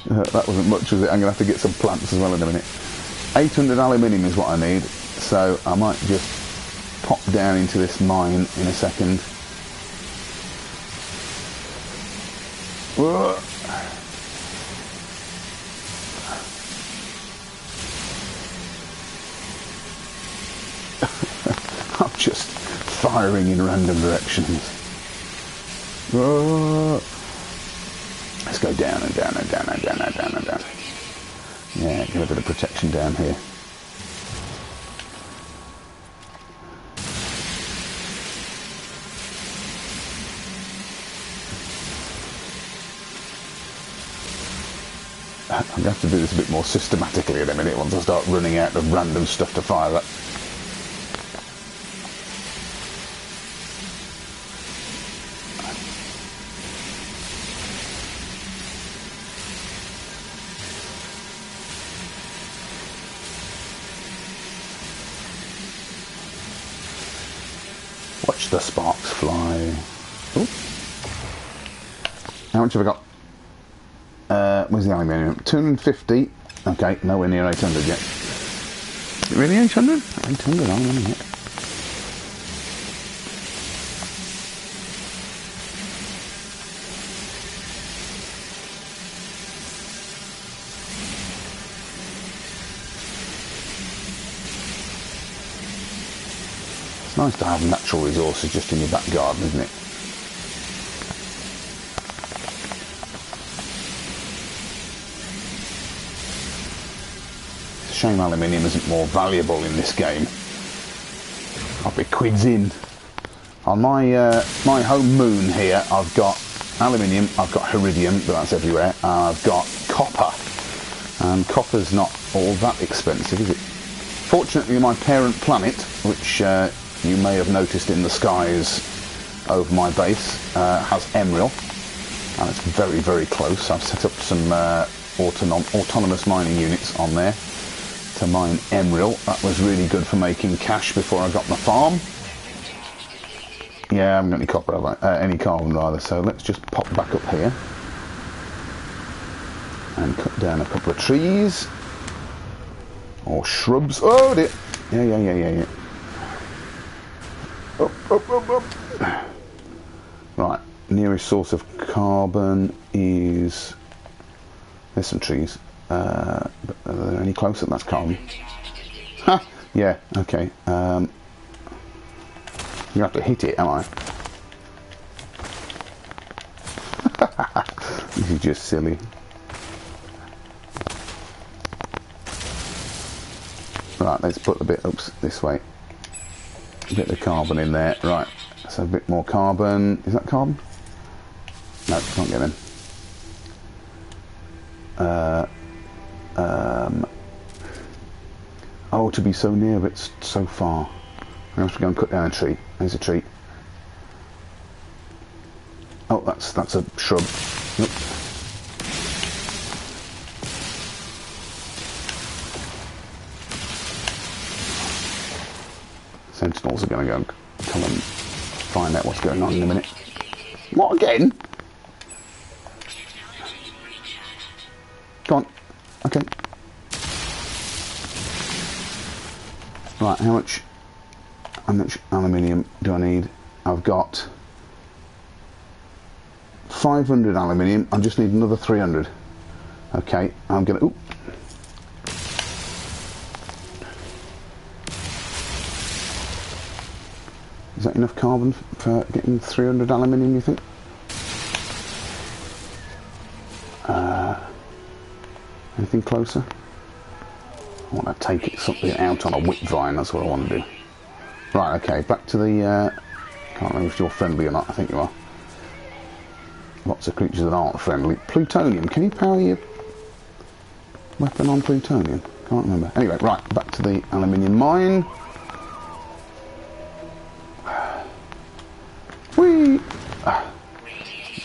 That wasn't much, was it? I'm going to have to get some plants as well in a minute. 800 aluminium is what I need, so I might just pop down into this mine in a second. Whoa. I'm just firing in random directions. Let's go down and down and down and down and down and down. Yeah, get a bit of protection down here. I'm going to have to do this a bit more systematically in a minute once I start running out of random stuff to fire at. Watch the sparks fly. Ooh. How much have I got? Where's the aluminium? 250. Okay, nowhere near 800 yet. Is it really 800? 800 aluminium yet. It's nice to have natural resources just in your back garden, isn't it? Shame aluminium isn't more valuable in this game. I'll be quids in. On my my home moon here, I've got aluminium, I've got iridium, but that's everywhere, and I've got copper. And copper's not all that expensive, is it? Fortunately, my parent planet, which you may have noticed in the skies over my base, has emerald, and it's very, very close. I've set up some autonomous mining units on there to mine emerald. That was really good for making cash before I got my farm. Yeah, I haven't got any copper, have I? Any carbon rather, so let's just pop back up here and cut down a couple of trees or shrubs. Oh dear. Yeah. Up. Right, nearest source of carbon is, there's some trees. But are there any closer? That's carbon. Ha! Yeah, okay. You have to hit it, am I? This is just silly. Right, let's put a bit, oops, this way. A bit of carbon in there. Right, so a bit more carbon. Is that carbon? No, can't get in. Oh, to be so near, but it's so far. I have to go and cut down a tree. There's a tree. Oh, that's a shrub. Nope. Sentinels are going to go and come and find out what's going on in a minute. What again? Go on. Okay. Right, how much aluminium do I need? I've got 500 aluminium. I just need another 300. Okay, I'm gonna. Ooh. Is that enough carbon for getting 300 aluminium, you think? Anything closer? I want to take something out on a whip vine, that's what I want to do. Right, okay, back to the... can't remember if you're friendly or not, I think you are. Lots of creatures that aren't friendly. Plutonium, can you power your weapon on plutonium? Can't remember. Anyway, right, back to the aluminium mine. Whee!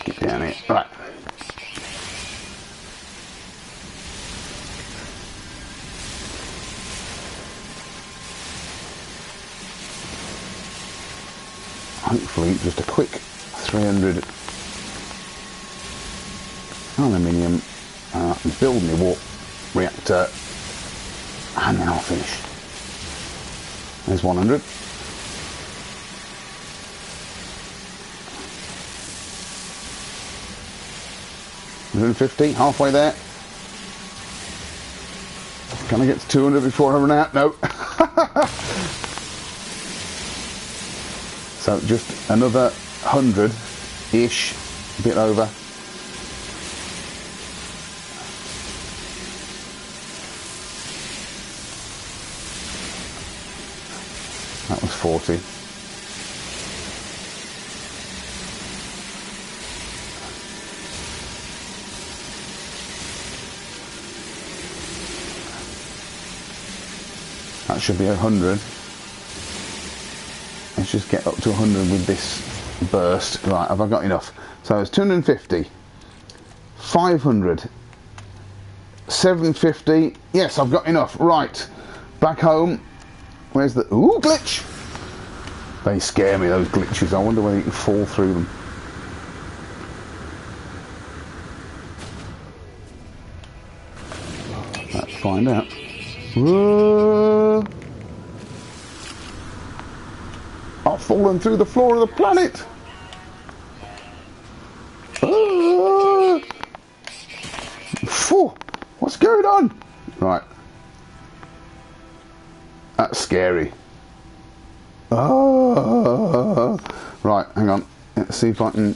Get down here. Right. Hopefully just a quick 300 aluminium, build my warp reactor, and then I'll finish. There's 100. $150, halfway there. Can I get to 200 before I run out? No. So just another 100 ish, a bit over. That was 40. That should be 100. Let's just get up to 100 with this burst. Right, have I got enough? So it's 250, 500, 750. Yes, I've got enough. Right, back home. Where's the... Ooh, glitch! They scare me, those glitches. I wonder whether you can fall through them. Let's find out. Whoa. I've fallen through the floor of the planet. Phew. What's going on? Right. That's scary. Oh. Right, hang on. Let's see if I can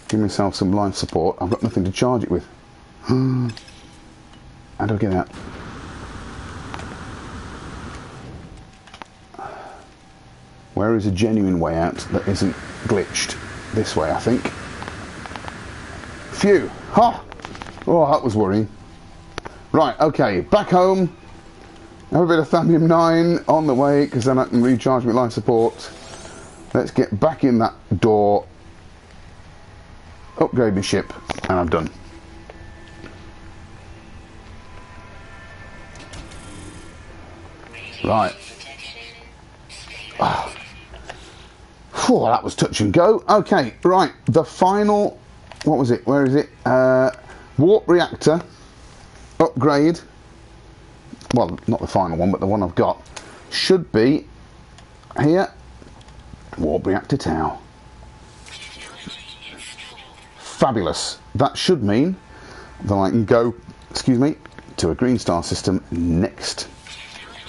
give myself some life support. I've got nothing to charge it with. How do I get out? Where is a genuine way out that isn't glitched? This way, I think. Phew! Ha! Oh, that was worrying. Right, okay, back home. Have a bit of Thambium 9 on the way, because then I can recharge my life support. Let's get back in that door. Upgrade my ship, and I'm done. Right. Oh. Whew, that was touch and go. Okay, right. The final... What was it? Where is it? Warp reactor. Upgrade. Well, not the final one, but the one I've got. Should be here. Warp reactor Tau. Fabulous. That should mean that I can go, excuse me, to a green star system next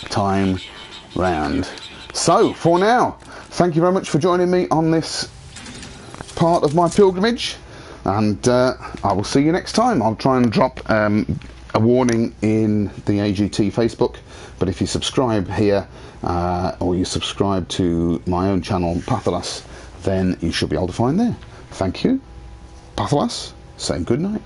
time round. So, for now, thank you very much for joining me on this part of my pilgrimage, and I will see you next time. I'll try and drop a warning in the AGT Facebook, but if you subscribe here or you subscribe to my own channel, Patholas, then you should be able to find there. Thank you. Patholas, saying good night.